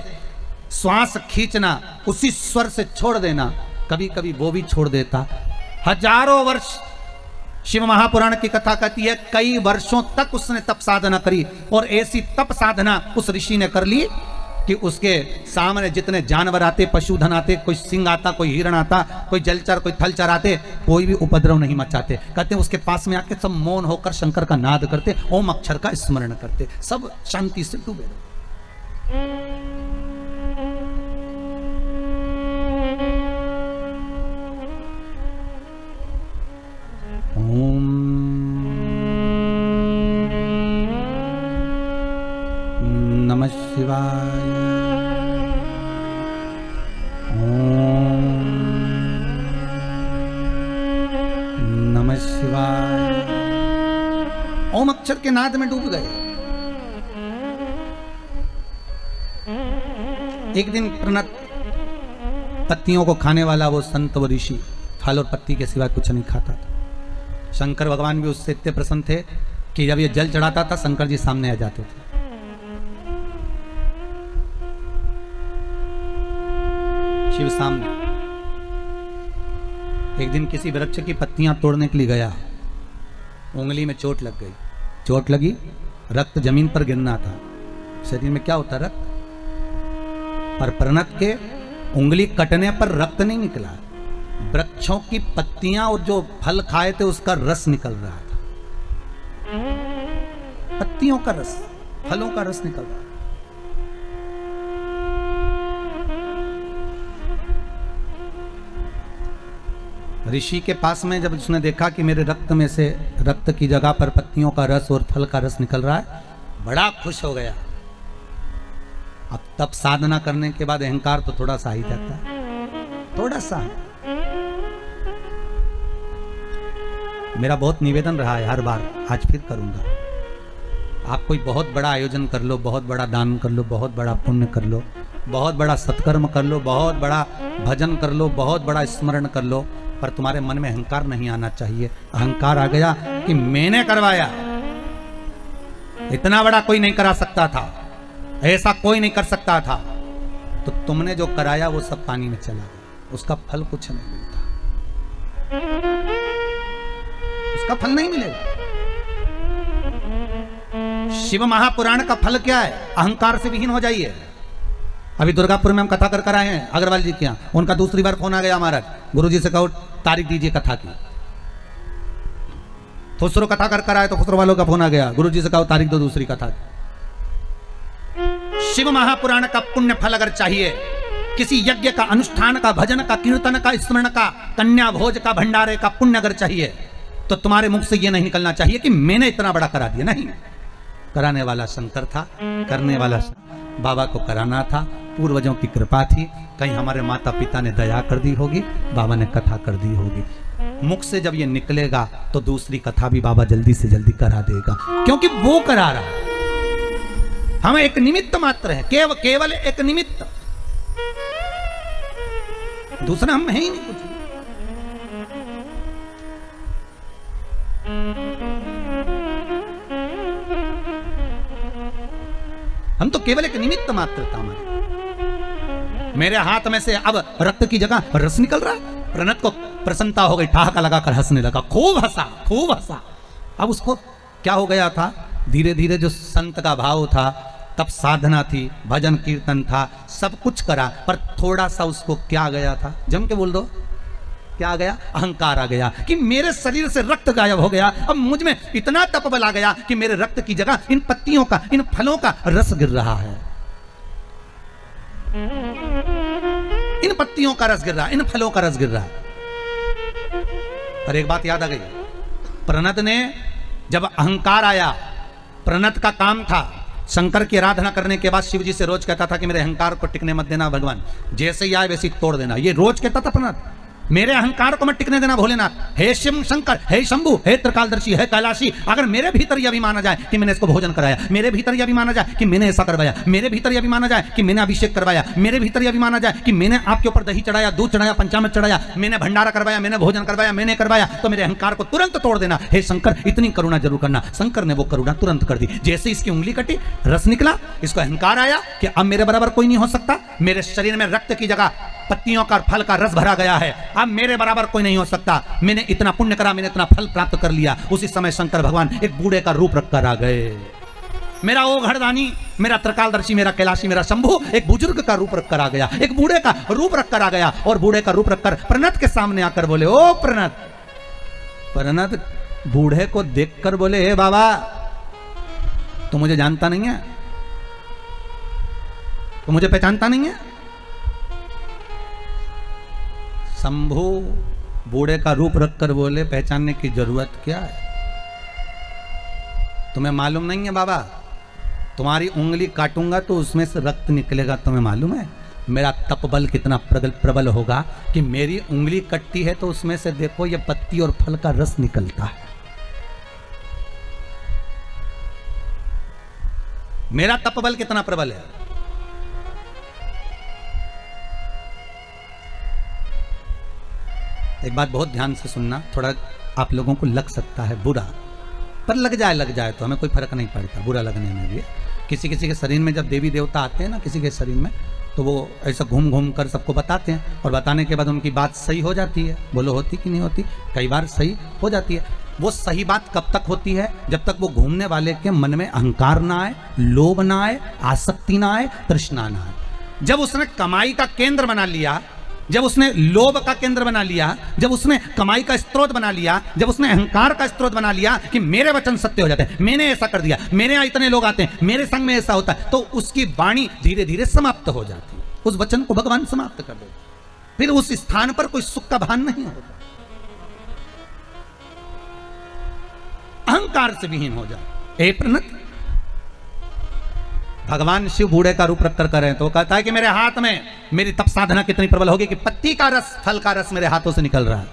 श्वास खींचना, उसी स्वर से छोड़ देना, कभी कभी वो भी छोड़ देता। हजारों वर्ष शिव महापुराण की कथा कहती है, कई वर्षों तक उसने तप साधना करी, और ऐसी तप साधना उस ऋषि ने कर ली कि उसके सामने जितने जानवर आते, पशुधन आते, कोई सिंह आता, कोई हिरण आता, कोई जलचर, कोई थलचर आते, कोई भी उपद्रव नहीं मचाते। कहते उसके पास में आके सब मौन होकर शंकर का नाद करते, ओम अक्षर का स्मरण करते, सब शांति से डूबे रहे। ओम नमः शिवाय। ओम नमः शिवाय। ओम अक्षर के नाद में डूब गए। एक दिन प्रणत पत्तियों को खाने वाला वो संत, वो ऋषि फल और पत्ती के सिवा कुछ नहीं खाता था। शंकर भगवान भी उससे इतने प्रसन्न थे कि जब ये जल चढ़ाता था, शंकर जी सामने आ जाते थे। शिव सामने। एक दिन किसी वृक्ष की पत्तियां तोड़ने के लिए गया, उंगली में चोट लग गई। चोट लगी, रक्त जमीन पर गिरना था। शरीर में क्या होता? रक्त। पर प्रणत के उंगली कटने पर रक्त नहीं निकला, वृक्षों की पत्तियां और जो फल खाए थे उसका रस निकल रहा था। पत्तियों का रस, फलों का रस निकल रहा था। ऋषि के पास में जब उसने देखा कि मेरे रक्त में से, रक्त की जगह पर पत्तियों का रस और फल का रस निकल रहा है, बड़ा खुश हो गया। अब तप साधना करने के बाद अहंकार तो थोड़ा सा ही जाता है, थोड़ा सा। मेरा बहुत निवेदन रहा है हर बार, आज फिर करूंगा। आप कोई बहुत बड़ा आयोजन कर लो, बहुत बड़ा दान कर लो, बहुत बड़ा पुण्य कर लो, बहुत बड़ा सत्कर्म कर लो, बहुत बड़ा भजन कर लो, बहुत बड़ा स्मरण कर लो, पर तुम्हारे मन में अहंकार नहीं आना चाहिए। अहंकार आ गया कि मैंने करवाया, इतना बड़ा कोई नहीं करा सकता था, ऐसा कोई नहीं कर सकता था, तो तुमने जो कराया वो सब पानी में चला गया, उसका फल कुछ नहीं मिलता, उसका फल नहीं मिलेगा। शिव महापुराण का फल क्या है? अहंकार से विहीन हो जाइए। अभी दुर्गापुर में हम कथा कर आए हैं अग्रवाल जी के यहाँ, उनका दूसरी बार फोन आ गया, महाराज गुरुजी से कहो तारीख दीजिए कथा की। खुसरो कथा कर आए तो खुसरो वालों का फोन आ गया, गुरुजी से कहो तारीख दो दूसरी कथा की। शिव महापुराण का पुण्य फल अगर चाहिए, किसी यज्ञ का, अनुष्ठान का, भजन का, कीर्तन का, स्मरण का, कन्या भोज का, भंडारे का पुण्य अगर चाहिए, तो तुम्हारे मुख से यह नहीं निकलना चाहिए कि मैंने इतना बड़ा करा दिया। नहीं, कराने वाला शंकर था, करने वाला बाबा को कराना था, पूर्वजों की कृपा थी, कहीं हमारे माता पिता ने दया कर दी होगी, बाबा ने कथा कर दी होगी। मुख से जब ये निकलेगा तो दूसरी कथा भी बाबा जल्दी से जल्दी करा देगा, क्योंकि वो करा रहा है। हम एक निमित्त मात्र है, केवल एक निमित्त, दूसरा हम है ही नहीं कुछ। हम तो केवल एक निमित्त मात्र था। हमारे मेरे हाथ में से अब रक्त की जगह रस निकल रहा है। प्रणत को प्रसन्नता हो गई, ठहाका लगाकर हंसने लगा, खूब हंसा, खूब हंसा। अब उसको क्या हो गया था? धीरे धीरे जो संत का भाव था, तब साधना थी, भजन कीर्तन था, सब कुछ करा, पर थोड़ा सा उसको क्या आ गया था? जम के बोल दो, क्या आ गया? अहंकार आ गया कि मेरे शरीर से रक्त गायब हो गया, अब मुझ में इतना तपबल आ गया कि मेरे रक्त की जगह इन पत्तियों का, इन फलों का रस गिर रहा है, इन पत्तियों का रस गिर रहा है, इन फलों का रस गिर रहा है। पर एक बात याद आ गई, प्रणत ने जब अहंकार आया, प्रणत का काम था शंकर की आराधना करने के बाद शिव जी से रोज कहता था कि मेरे अहंकार को टिकने मत देना भगवान, जैसे ही आए वैसे ही तोड़ देना। ये रोज कहता था प्रणत, मेरे अहंकार को मत टिकने देना भोलेनाथ, हे शिव शंकर, हे शंभु, हे त्रिकालदर्शी, हे कैलाशी, अगर मेरे भीतर यह भी माना जाए कि मैंने इसको भोजन कराया, मेरे भीतर यह भी माना जाए कि मैंने ऐसा करवाया, मेरे भीतर यह भी माना जाए कि मैंने अभिषेक करवाया, मेरे भीतर यह भी माना जाए कि मैंने आपके ऊपर दही चढ़ाया, दूध चढ़ाया, पंचामृत चढ़ाया, मैंने भंडारा करवाया, मैंने भोजन करवाया, मैंने करवाया, तो मेरे अहंकार को तुरंत तोड़ देना। हे शंकर, इतनी करुणा जरूर करना। शंकर ने वो करुणा तुरंत कर दी। जैसे इसकी उंगली कटी, रस निकला, इसको अहंकार आया कि अब मेरे बराबर कोई नहीं हो सकता, मेरे शरीर में रक्त की जगह पत्तियों का फल का रस भरा गया है, अब मेरे बराबर कोई नहीं हो सकता, मैंने इतना पुण्य करा, मैंने इतना फल प्राप्त कर लिया। उसी समय शंकर भगवान एक बूढ़े का रूप रखकर आ गए। मेरा ओघड़दानी, मेरा त्रिकालदर्शी, मेरा कैलाशी, मेरा शंभु एक बुजुर्ग का रूप रखकर आ गया, एक बूढ़े का रूप रखकर आ गया। और बूढ़े का रूप रखकर प्रणत के सामने आकर बोले, ओ प्रणत। प्रणत बूढ़े को देखकर बोले, हे बाबा, तू मुझे जानता नहीं है, तू मुझे पहचानता नहीं है। शंभु बूढ़े का रूप रखकर बोले, पहचानने की जरूरत क्या है, तुम्हें मालूम नहीं है बाबा, तुम्हारी उंगली काटूंगा तो उसमें से रक्त निकलेगा, तुम्हें मालूम है मेरा तपबल कितना प्रबल होगा कि मेरी उंगली कटती है तो उसमें से देखो ये पत्ती और फल का रस निकलता है। मेरा तपबल कितना प्रबल है। एक बात बहुत ध्यान से सुनना, थोड़ा आप लोगों को लग सकता है बुरा, पर लग जाए तो हमें कोई फर्क नहीं पड़ता बुरा लगने में भी। किसी किसी के शरीर में जब देवी देवता आते हैं ना किसी के शरीर में, तो वो ऐसा घूम घूम कर सबको बताते हैं, और बताने के बाद उनकी बात सही हो जाती है। बोलो होती कि नहीं होती? कई बार सही हो जाती है। वो सही बात कब तक होती है? जब तक वो घूमने वाले के मन में अहंकार ना आए, लोभ ना आए, आसक्ति ना आए, तृष्णा ना आए। जब उसने कमाई का केंद्र बना लिया, जब उसने लोभ का केंद्र बना लिया, जब उसने कमाई का स्रोत बना लिया, जब उसने अहंकार का स्रोत बना लिया कि मेरे वचन सत्य हो जाते हैं, मैंने ऐसा कर दिया, मेरे यहाँ इतने लोग आते हैं, मेरे संग में ऐसा होता है, तो उसकी वाणी धीरे धीरे समाप्त हो जाती है। उस वचन को भगवान समाप्त कर देते, फिर उस स्थान पर कोई सुख का भान नहीं होता, अहंकार से विहीन हो जाए। ए प्रणत, भगवान शिव बूढ़े का रूप रखकर कर रहे हैं, तो कहता है कि मेरे हाथ में मेरी तप साधना कितनी प्रबल होगी कि पत्ती का रस, फल का रस मेरे हाथों से निकल रहा है।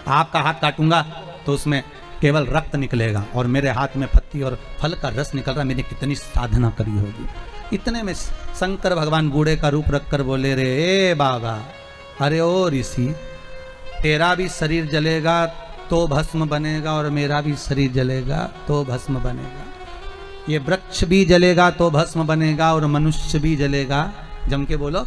आपका हाथ काटूंगा तो उसमें केवल रक्त निकलेगा, और मेरे हाथ में पत्ती और फल का रस निकल रहा है, मैंने कितनी साधना करी होगी। इतने में शंकर भगवान बूढ़े का रूप रखकर बोले, रे ए बाबा, अरे ओ ऋषि, तेरा भी शरीर जलेगा तो भस्म बनेगा, और मेरा भी शरीर जलेगा तो भस्म बनेगा। ये वृक्ष भी जलेगा तो भस्म बनेगा, और मनुष्य भी जलेगा, जम के बोलो,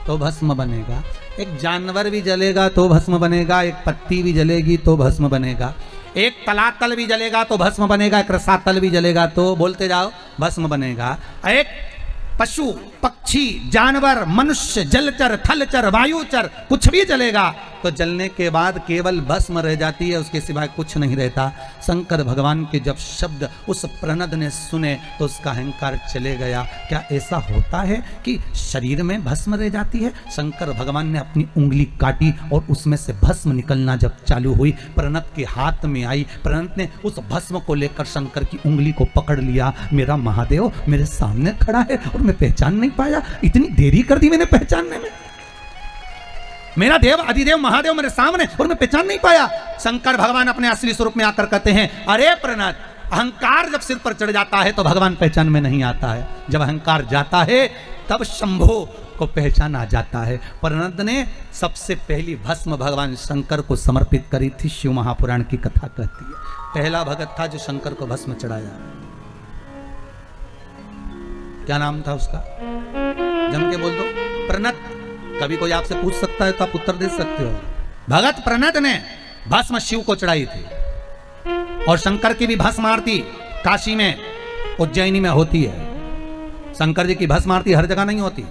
तो भस्म बनेगा। एक जानवर भी जलेगा तो भस्म बनेगा, एक पत्ती भी जलेगी तो भस्म बनेगा, एक तलातल भी जलेगा तो भस्म बनेगा, एक रसातल भी जलेगा तो बोलते जाओ भस्म बनेगा। एक पशु, पक्षी, जानवर, मनुष्य, जलचर, थलचर, वायुचर, कुछ भी जलेगा तो जलने के बाद केवल भस्म रह जाती है, उसके सिवाय कुछ नहीं रहता। शंकर भगवान के जब शब्द उस प्रणद ने सुने तो उसका अहंकार चले गया। क्या ऐसा होता है कि शरीर में भस्म रह जाती है? शंकर भगवान ने अपनी उंगली काटी और उसमें से भस्म निकलना जब चालू हुई, प्रणद के हाथ में आई, प्रणद ने उस भस्म को लेकर शंकर की उंगली को पकड़ लिया। मेरा महादेव मेरे सामने खड़ा है और मैं पहचान नहीं पाया, इतनी देरी कर दी मैंने पहचानने में। मेरा देव अधिदेव महादेव मेरे सामने और मैं पहचान नहीं पाया। शंकर भगवान अपने असली स्वरूप में आकर कहते हैं, अरे प्रणत, अहंकार जब सिर पर चढ़ जाता है तो भगवान पहचान में नहीं आता है, जब अहंकार जाता है तब शंभु को पहचान आ जाता है। प्रणत ने सबसे पहली भस्म भगवान शंकर को समर्पित करी थी। शिव महापुराण की कथा कहती है, पहला भगत था जो शंकर को भस्म चढ़ाया। क्या नाम था उसका? जम के बोल दो, प्रणत। कभी कोई आपसे पूछ सकता है तो आप उत्तर दे सकते हो। भगत प्रणत ने भस्म शिव को चढ़ाई थी, और शंकर की भी भस्म आरती काशी में, उज्जैनी में होती है। शंकर जी की भस्म आरती हर जगह नहीं होती,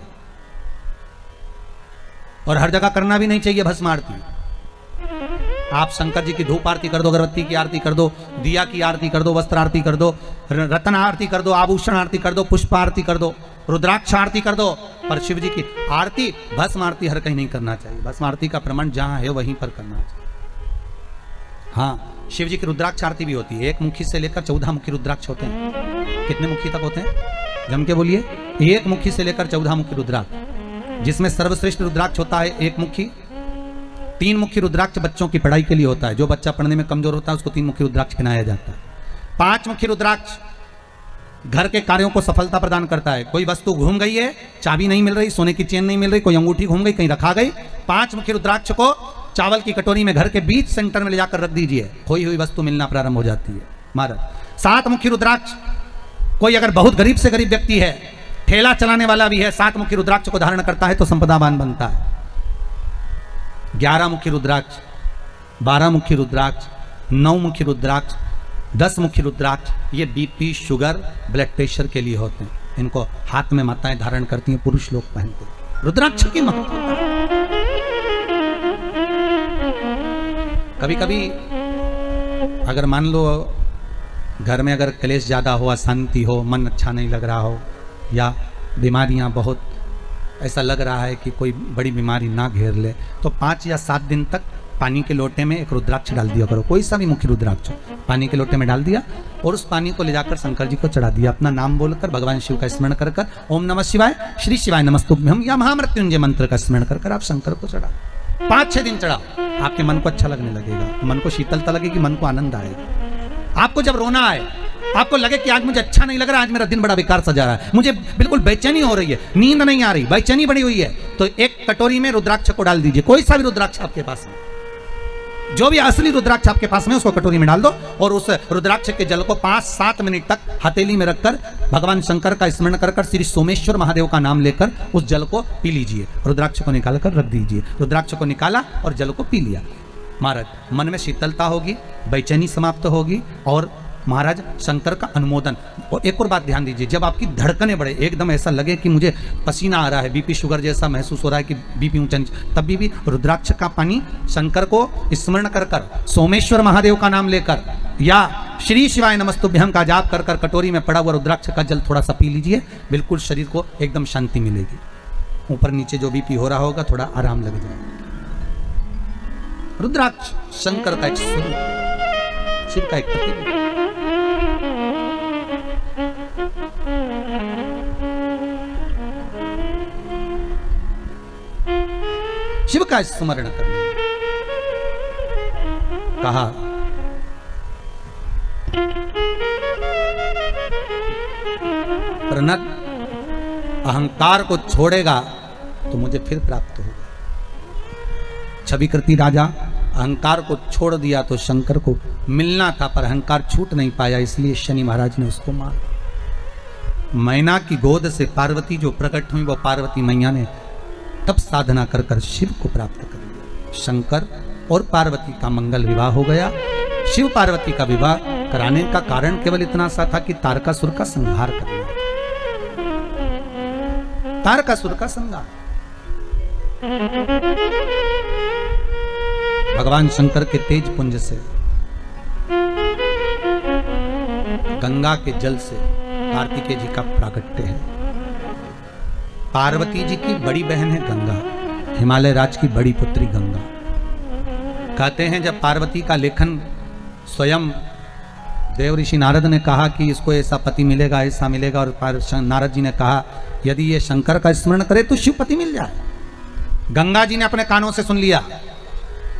और हर जगह करना भी नहीं चाहिए भस्म आरती। आप शंकर जी की धूप आरती कर दो, अगरबत्ती की आरती कर दो, दिया की आरती कर दो, वस्त्र आरती कर दो, रत्न आरती कर दो, आभूषण आरती कर दो, पुष्प आरती कर दो, रुद्राक्ष आरती कर दो, पर शिव जी की आरती, भस्म आरती हर कहीं नहीं करना चाहिए। भस्म आरती का प्रमाण जहां है वहीं पर करना चाहिए। हाँ, शिव जी की रुद्राक्ष आरती भी होती है। 1 मुखी से लेकर 14 मुखी रुद्राक्ष होते हैं। कितने मुखी तक होते हैं? जम के बोलिए। 1 मुखी से लेकर 14 मुखी रुद्राक्ष, जिसमें सर्वश्रेष्ठ रुद्राक्ष होता है 1 मुखी। 3 मुखी रुद्राक्ष बच्चों की पढ़ाई के लिए होता है। जो बच्चा पढ़ने में कमजोर होता है उसको 3 मुखी रुद्राक्ष पहनाया जाता है। 5 मुखी रुद्राक्ष घर के कार्यों को सफलता प्रदान करता है। कोई वस्तु घूम गई है, चाबी नहीं मिल रही, सोने की चेन नहीं मिल रही, कोई अंगूठी घूम गई, कहीं रखा गई, 5 मुखी रुद्राक्ष को चावल की कटोरी में घर के बीच सेंटर में ले जाकर रख दीजिए, खोई हुई वस्तु मिलना प्रारंभ हो जाती है। महाराज 7 मुखी रुद्राक्ष, कोई अगर बहुत गरीब से गरीब व्यक्ति है, ठेला चलाने वाला भी है, 7 मुखी रुद्राक्ष को धारण करता है तो संपदावान बनता है। 11 मुखी रुद्राक्ष, 12 मुखी रुद्राक्ष, 9 मुखी रुद्राक्ष, 10 मुखी रुद्राक्ष, ये बीपी, शुगर, ब्लड प्रेशर के लिए होते हैं। इनको हाथ में माताएं धारण करती हैं, पुरुष लोग पहनते हैं। रुद्राक्ष की महत्वता। कभी कभी अगर मान लो घर में अगर क्लेश ज़्यादा हो, अशांति हो, मन अच्छा नहीं लग रहा हो, या बीमारियां बहुत ऐसा लग रहा है कि कोई बड़ी बीमारी ना घेर ले, तो 5 या 7 दिन तक पानी के लोटे में एक रुद्राक्ष डाल दिया करो। कोई सा भी मुखी रुद्राक्ष पानी के लोटे में डाल दिया और उस पानी को ले जाकर शंकर जी को चढ़ा दिया। अपना नाम बोलकर भगवान शिव का स्मरण कर कर ओम नमः शिवाय, श्री शिवाय नमस्तुभ्यम या महामृत्युंजय मंत्र का स्मरण कर कर आप शंकर को चढ़ा 5-6 दिन चढ़ाओ। आपके मन को अच्छा लगने लगेगा, मन को शीतलता लगेगी, मन को आनंद आएगा। आपको जब रोना आए, आपको लगे कि आज मुझे अच्छा नहीं लग रहा, आज मेरा दिन बड़ा बेकार सजा रहा है, मुझे बिल्कुल बेचैनी हो रही है, नींद नहीं आ रही, बेचैनी बड़ी हुई है, तो एक कटोरी में रुद्राक्ष को डाल दीजिए। कोई सा भी रुद्राक्ष आपके पास है, जो भी असली रुद्राक्ष आपके पास में उसको कटोरी में डाल दो और उस रुद्राक्ष के जल को 5-7 मिनट तक हथेली में रखकर भगवान शंकर का स्मरण कर कर श्री सोमेश्वर महादेव का नाम लेकर उस जल को पी लीजिए। रुद्राक्ष को निकाल कर रख दीजिए। रुद्राक्ष को निकाला और जल को पी लिया। महाराज मन में शीतलता होगी, बेचैनी समाप्त होगी और महाराज शंकर का अनुमोदन। और एक और बात ध्यान दीजिए, जब आपकी धड़कनें बढ़े, एकदम ऐसा लगे कि मुझे पसीना आ रहा है, बीपी शुगर जैसा महसूस हो रहा है कि बीपी ऊंचा नीचे, तभी भी रुद्राक्ष का पानी शंकर को स्मरण कर कर, सोमेश्वर महादेव का नाम लेकर या श्री शिवाय नमस्तुभ्यम का जाप कर कर कटोरी में पड़ा हुआ रुद्राक्ष का जल थोड़ा सा पी लीजिए। बिल्कुल शरीर को एकदम शांति मिलेगी। ऊपर नीचे जो बीपी हो रहा होगा थोड़ा आराम लग जाएगा। रुद्राक्ष शंकर का एक स्वरूप, शिव का एक प्रतीक। शिव का स्मरण करना कहा, प्रनत अहंकार को छोड़ेगा तो मुझे फिर प्राप्त होगा। छविकृति राजा अहंकार को छोड़ दिया तो शंकर को मिलना था, पर अहंकार छूट नहीं पाया, इसलिए शनि महाराज ने उसको मारा। मैना की गोद से पार्वती जो प्रकट हुई, वो पार्वती मैया ने तब साधना कर कर शिव को प्राप्त कर लिया। शंकर और पार्वती का मंगल विवाह हो गया। शिव पार्वती का विवाह कराने का कारण केवल इतना सा था कि तारकासुर का संहार करना। तारकासुर का संहार भगवान शंकर के तेज पुंज से, गंगा के जल से कार्तिकेय जी का प्राकट्य है। पार्वती जी की बड़ी बहन है गंगा, हिमालय राज की बड़ी पुत्री गंगा। कहते हैं जब पार्वती का लेखन स्वयं देव ऋषि नारद ने कहा कि इसको ऐसा पति मिलेगा, ऐसा मिलेगा, और नारद जी ने कहा यदि ये शंकर का स्मरण करे तो शिव पति मिल जाए। गंगा जी ने अपने कानों से सुन लिया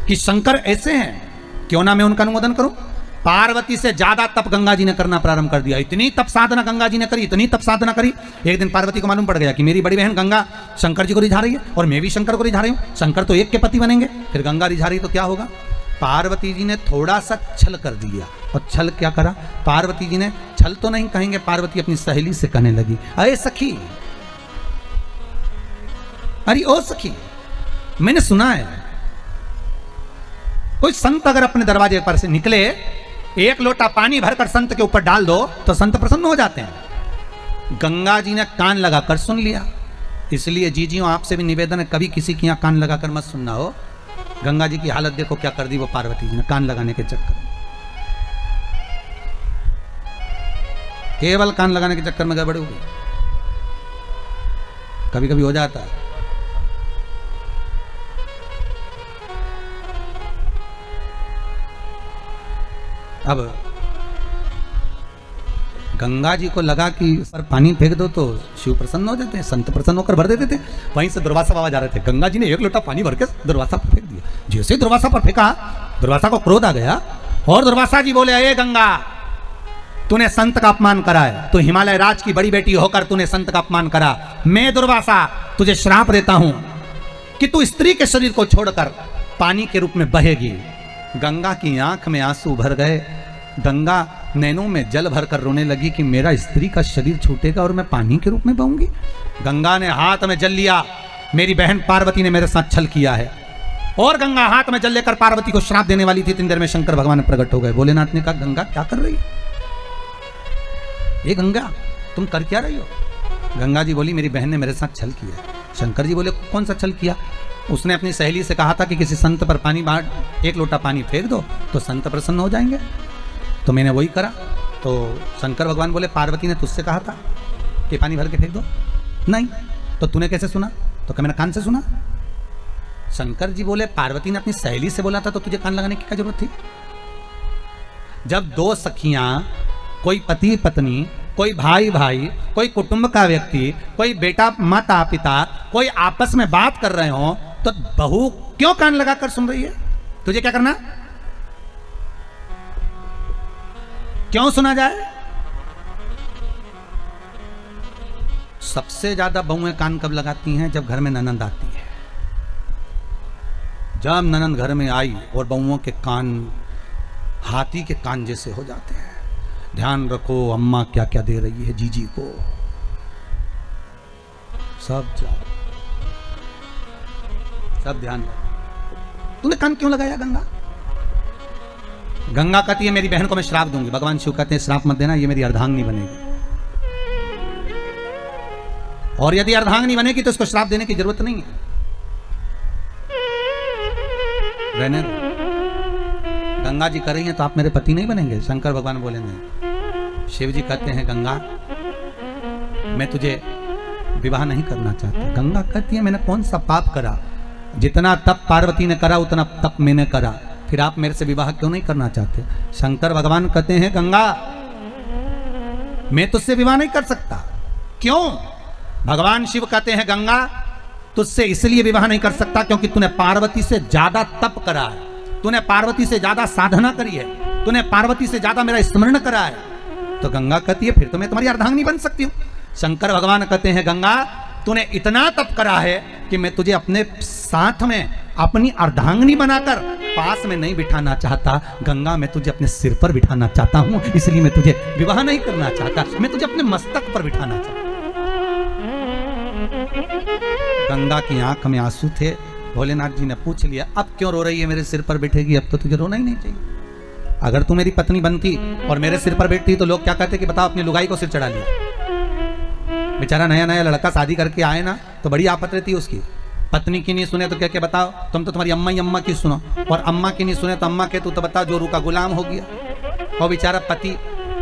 कि शंकर ऐसे हैं, क्यों ना मैं उनका अनुमोदन करूं। पार्वती से ज्यादा तप गंगा जी ने करना प्रारंभ कर दिया। इतनी तप साधना गंगा जी ने करी, इतनी तप साधना करी। एक दिन पार्वती को मालूम पड़ गया कि मेरी बड़ी बहन गंगा शंकर जी को रिझा रही है और मैं भी शंकर को रिझा रही हूं, शंकर तो एक के पति बनेंगे, फिर गंगा रिझा रही तो क्या होगा। पार्वती जी ने थोड़ा सा छल कर दिया। और छल क्या करा पार्वती जी ने, छल तो नहीं कहेंगे, पार्वती अपनी सहेली से कहने लगी, अरे सखी, अरे ओ सखी, मैंने सुना है कोई संत अगर अपने दरवाजे पर से निकले, एक लोटा पानी भरकर संत के ऊपर डाल दो तो संत प्रसन्न हो जाते हैं। गंगा जी ने कान लगाकर सुन लिया। इसलिए जीजियों आपसे भी निवेदन है, कभी किसी की यहाँ कान लगाकर मत सुनना हो। गंगा जी की हालत देखो क्या कर दी वो पार्वती जी ने कान लगाने के चक्कर में। केवल कान लगाने के चक्कर में गड़बड़ हो गई। कभी कभी हो जाता है। अब गंगा जी को लगा कि पर पानी फेंक दो तो शिव प्रसन्न हो जाते हैं, संत प्रसन्न होकर भर देते थे। वहीं से दुर्वासा बाबा जा रहे थे, गंगा जी ने एक लोटा पानी भर के दुर्वासा पर फेंक दिया। जैसे ही दुर्वासा पर फेंका, दुर्वासा को क्रोध आ गया और दुर्वासा जी बोले, अरे गंगा, तूने संत का अपमान करा है, तू हिमालय राज की बड़ी बेटी होकर तूने संत का अपमान करा। मैं दुर्वासा तुझे श्राप देता हूं कि तू स्त्री के शरीर को छोड़कर पानी के रूप में बहेगी। गंगा की आंख में आंसू भर गए, गंगा नैनों में जल भरकर रोने लगी कि मेरा स्त्री का शरीर छूटेगा और मैं पानी के रूप में बहूंगी। गंगा ने हाथ में जल लिया, मेरी बहन पार्वती ने मेरे साथ छल किया है। और गंगा हाथ में जल लेकर पार्वती को श्राप देने वाली थी, इतनी देर में शंकर भगवान प्रकट हो गए। भोलेनाथ ने कहा, गंगा क्या कर रही है? ये गंगा तुम कर क्या रही हो? गंगा जी बोली, मेरी बहन ने मेरे साथ छल किया। शंकर जी बोले, कौन सा छल किया? उसने अपनी सहेली से कहा था कि किसी संत पर पानी बांट, एक लोटा पानी फेंक दो तो संत प्रसन्न हो जाएंगे, तो मैंने वही करा। तो शंकर भगवान बोले, पार्वती ने तुझसे कहा था कि पानी भर के फेंक दो? नहीं। तो तूने कैसे सुना? तो क्या मैंने कान से सुना? शंकर जी बोले, पार्वती ने अपनी सहेली से बोला था तो तुझे कान लगाने की क्या जरूरत थी? जब दो सखियां, कोई पति पत्नी, कोई भाई भाई, कोई कुटुंब का व्यक्ति, कोई बेटा माता पिता, कोई आपस में बात कर रहे हो तो बहू क्यों कान लगाकर सुन रही है? तुझे क्या करना? क्यों सुना जाए? सबसे ज्यादा बहुएं कान कब लगाती हैं? जब घर में ननंद आती है। जब ननंद घर में आई और बहुओं के कान हाथी के कान जैसे हो जाते हैं। ध्यान रखो, अम्मा क्या क्या दे रही है जीजी को, सब ध्यान रखो। तूने कान क्यों लगाया गंगा? गंगा कहती है, मेरी बहन को मैं श्राप दूंगी। भगवान शिव कहते हैं, श्राप मत देना, ये मेरी अर्धांगिनी बनेगी, और यदि अर्धांगिनी बनेगी तो इसको श्राप देने की जरूरत नहीं है, रहने दो। गंगा जी कर रही हैं तो आप मेरे पति नहीं बनेंगे? शंकर भगवान बोले, नहीं। शिव जी कहते हैं, गंगा मैं तुझे विवाह नहीं करना चाहता। गंगा कहती है, मैंने कौन सा पाप करा? जितना तप पार्वती ने करा उतना तप मैंने करा, फिर आप मेरे से विवाह क्यों नहीं करना चाहते? शंकर भगवान कहते हैं, गंगा मैं तुझसे विवाह नहीं कर सकता। क्यों? भगवान शिव कहते हैं, गंगा तुझसे इसलिए विवाह नहीं कर सकता क्योंकि तूने पार्वती से ज्यादा तप करा है, तूने पार्वती से ज्यादा साधना करी है, तूने पार्वती से ज्यादा मेरा स्मरण करा है। तो गंगा कहती है, फिर तो मैं तुम्हारी अर्धांगिनी बन सकती हूँ। शंकर भगवान कहते हैं, गंगा तूने इतना तप करा है कि मैं तुझे अपने साथ में अपनी अर्धांगिनी बनाकर पास में नहीं बिठाना चाहता। गंगा मैं तुझे अपने सिर पर बिठाना चाहता हूँ, इसलिए मैं तुझे विवाह नहीं करना चाहता, मैं तुझे अपने मस्तक पर बिठाना चाहता। गंगा की आंख में आंसू थे। भोलेनाथ जी ने पूछ लिया, अब क्यों रो रही है? मेरे सिर पर बैठेगी, अब तो तुझे रोना ही नहीं चाहिए। अगर तू मेरी पत्नी बनती और मेरे सिर पर बैठती तो लोग क्या कहते कि बताओ अपनी लुगाई को सिर चढ़ा लिया। बेचारा नया नया लड़का शादी करके आए ना तो बड़ी आफत रहती है उसकी। पत्नी की नहीं सुने तो क्या क्या बताओ, तुम तो तुम्हारी अम्मा ही अम्मा की सुनो, और अम्मा की नहीं सुने तो अम्मा के तू तो बताओ जोरू का गुलाम हो गया। और बेचारा पति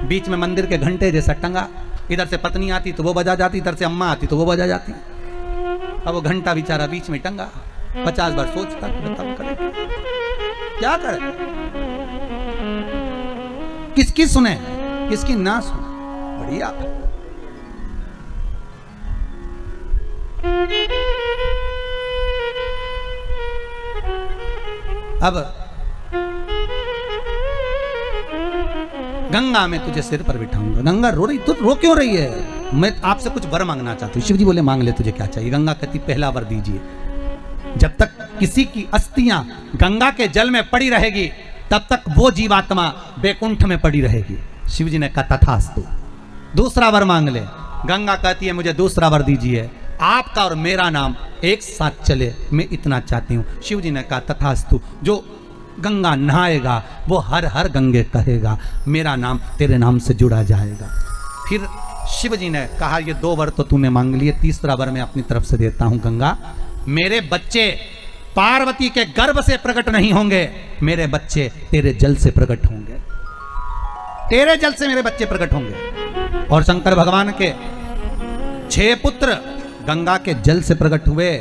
बीच में मंदिर के घंटे जैसा टंगा, इधर से पत्नी आती तो वो बजा जाती, इधर से अम्मा आती तो वो बजा जाती। अब वो घंटा बेचारा बीच में टंगा, 50 बार सोचता तब करे क्या करे, किसकी सुने किसकी ना सुने। बढ़िया। अब गंगा मैं तुझे सिर पर बिठाऊंगा। गंगा रो रही, तू रो क्यों रही है? मैं आपसे कुछ वर मांगना चाहती हूँ। शिव जी बोले, मांग ले, तुझे क्या चाहिए? गंगा कहती, पहला वर दीजिए। जब तक किसी की अस्थियां गंगा के जल में पड़ी रहेगी तब तक वो जीवात्मा बैकुंठ में पड़ी रहेगी। शिव जी ने कहा, तथास्तु। दूसरा वर मांग ले। गंगा कहती है, मुझे दूसरा वर दीजिए, आपका और मेरा नाम एक साथ चले, मैं इतना चाहती हूँ। शिव जी ने कहा, तथास्तु। जो गंगा नहाएगा वो हर हर गंगे कहेगा, मेरा नाम तेरे नाम से जुड़ा जाएगा। फिर शिव जी ने कहा, ये 2 वर तो तूने मांग लिए, तीसरा वर मैं अपनी तरफ से देता हूँ। गंगा, मेरे बच्चे पार्वती के गर्भ से प्रकट नहीं होंगे, मेरे बच्चे तेरे जल से प्रकट होंगे, तेरे जल से मेरे बच्चे प्रकट होंगे। और शंकर भगवान के 6 पुत्र गंगा के जल से प्रकट हुए।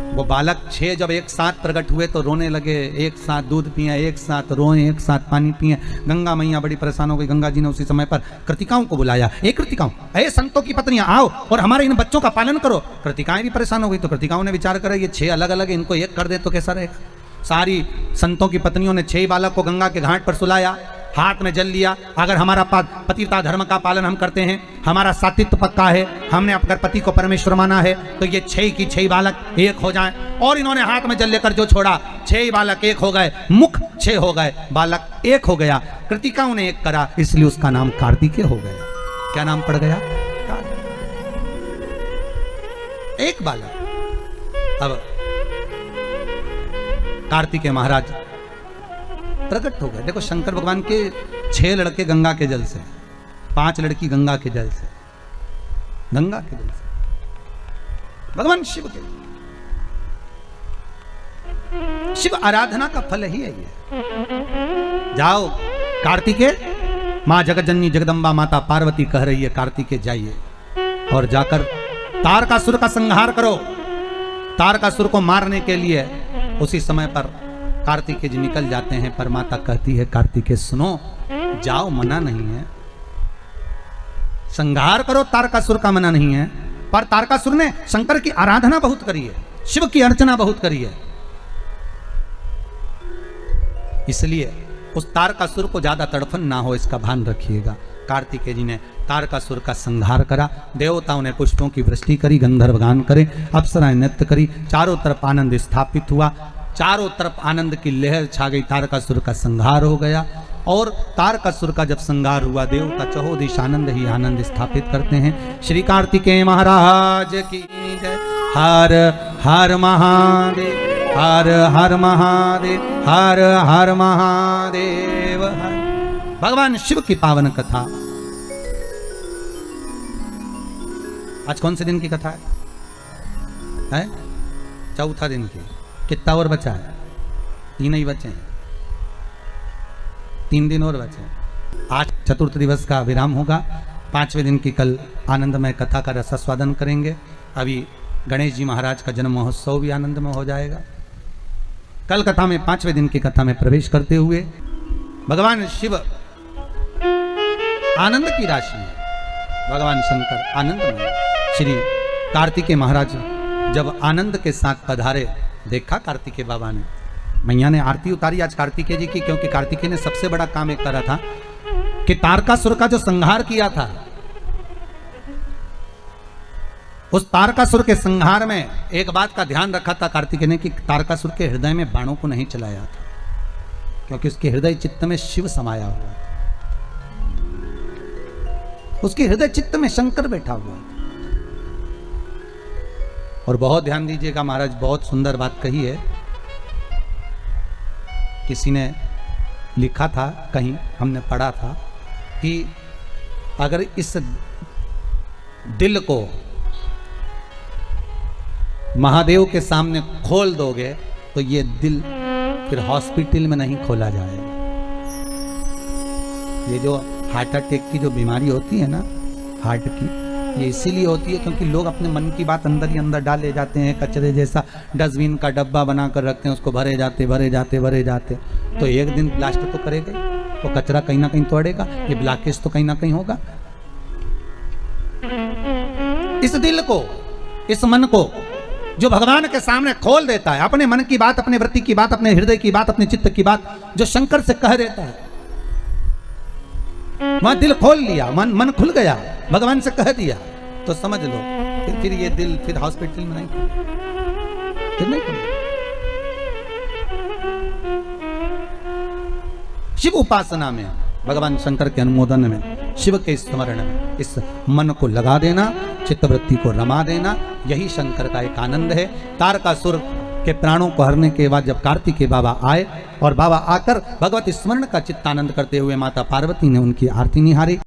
वो बालक 6 जब एक साथ प्रकट हुए तो रोने लगे, एक साथ दूध पिए, एक साथ रोए, एक साथ पानी पिए। गंगा मैया बड़ी परेशान हो गई। गंगा जी ने उसी समय पर कृतिकाओं को बुलाया। कृतिकाओं, अरे संतों की पत्नियां आओ और हमारे इन बच्चों का पालन करो। कृतिकाएं भी परेशान हो गई तो कृतिकाओं ने विचार करा ये 6 अलग अलग, इनको एक कर दे तो कैसा रहेगा। सारी संतों की पत्नियों ने 6 बालक को गंगा के घाट पर सुलाया, हाथ में जल लिया। अगर हमारा पतिव्रता धर्म का पालन हम करते हैं, हमारा सातित्व पक्का है, हमने अपने पति को परमेश्वर माना है, तो ये 6 की 6 बालक एक हो जाएं। और इन्होंने हाथ में जल लेकर जो छोड़ा, 6 बालक एक हो गए, मुख 6 हो गए, बालक एक हो गया। कृतिकाओं ने एक करा, इसलिए उसका नाम कार्तिकेय हो गया। क्या नाम पड़ गया? एक बालक। अब कार्तिकेय महाराज प्रकट हो गए। देखो शंकर भगवान के 6 लड़के गंगा के जल से, 5 लड़की गंगा के जल से, गंगा के जल से। भगवान शिव के शिव आराधना का फल ही है ये। जाओ कार्तिकेय, मां जगज्जननी जगदम्बा माता पार्वती कह रही है कार्तिकेय जाइए और जाकर तारकासुर का संहार करो। तारकासुर को मारने के लिए उसी समय पर कार्तिकेय जी निकल जाते हैं। पर माता कहती है कार्तिकेय सुनो, जाओ, मना नहीं है, संहार करो, तारकासुर का मना नहीं है। पर तारकासुर ने शंकर की आराधना बहुत करी है, शिव की अर्चना बहुत करी है, इसलिए उस तारकासुर को ज्यादा तड़फन ना हो इसका भान रखिएगा। कार्तिकेय जी ने तारकासुर का संहार करा। देवताओं ने पुष्पों की वृष्टि करी, गंधर्व गान करे, अप्सराएं नृत्य करी, चारों तरफ आनंद स्थापित हुआ, चारों तरफ आनंद की लहर छा गई। तारकासुर का संहार हो गया। और तारकासुर का जब संहार हुआ, देवता चहुदिश आनंद ही आनंद स्थापित करते हैं। श्री कार्तिकेय महाराज की जय। हर हर महादेव, हर हर महादेव, हर हर महादेव। भगवान शिव की पावन कथा। आज कौन से दिन की कथा है? चौथा दिन की। कितना और बचा है? 3 ही बचे हैं, 3 दिन और बचे हैं। आज चतुर्थ दिवस का विराम होगा। 5वें दिन की कल आनंदमय कथा का रसास्वादन करेंगे। अभी गणेश जी महाराज का जन्म महोत्सव भी आनंदमय हो जाएगा। कल कथा में 5वें दिन की कथा में प्रवेश करते हुए भगवान शिव आनंद की राशि है, भगवान शंकर आनंदमय। श्री कार्तिकेय महाराज जब आनंद के साथ पधारे, देखा कार्तिकेय बाबा ने, मैया ने आरती उतारी आज कार्तिकेय जी की, क्योंकि कार्तिकेय ने सबसे बड़ा काम एक करा था कि तारकासुर का जो संहार किया था, उस तारकासुर के संहार में एक बात का ध्यान रखा था कार्तिकेय ने कि तारकासुर के हृदय में बाणों को नहीं चलाया था, क्योंकि उसके हृदय चित्त में शिव समाया हुआ था, उसके हृदय चित्त में शंकर बैठा हुआ था। और बहुत ध्यान दीजिएगा, महाराज बहुत सुंदर बात कही है। किसी ने लिखा था, कहीं हमने पढ़ा था कि अगर इस दिल को महादेव के सामने खोल दोगे तो ये दिल फिर हॉस्पिटल में नहीं खोला जाएगा। ये जो हार्ट अटैक की जो बीमारी होती है ना, हार्ट की, ये इसीलिए होती है क्योंकि लोग अपने मन की बात अंदर ही अंदर डाले जाते हैं। कचरे जैसा डस्टबिन का डब्बा बनाकर रखते हैं, उसको भरे जाते भरे जाते भरे जाते, तो एक दिन ब्लास्ट तो करेगा, तो कचरा कहीं ना कहीं तोड़ेगा, ये ब्लॉकेज तो कहीं ना कहीं होगा। इस दिल को, इस मन को जो भगवान के सामने खोल देता है, अपने मन की बात, अपने वृत्ति की बात, अपने हृदय की बात, अपने चित्त की बात जो शंकर से कह देता है, वहां दिल खोल लिया, मन खुल गया, भगवान से कह दिया, तो समझ लो फिर ये दिल फिर हॉस्पिटल में नहीं खुलेगा। शिव उपासना में, भगवान शंकर के अनुमोदन में, शिव के स्मरण में इस मन को लगा देना, चित्तवृत्ति को रमा देना, यही शंकर का एक आनंद है। तारकासुर के प्राणों को हरने के बाद जब कार्तिकेय बाबा आए और बाबा आकर भगवत स्मरण का चित्तानंद करते हुए माता पार्वती ने उनकी आरती निहारी।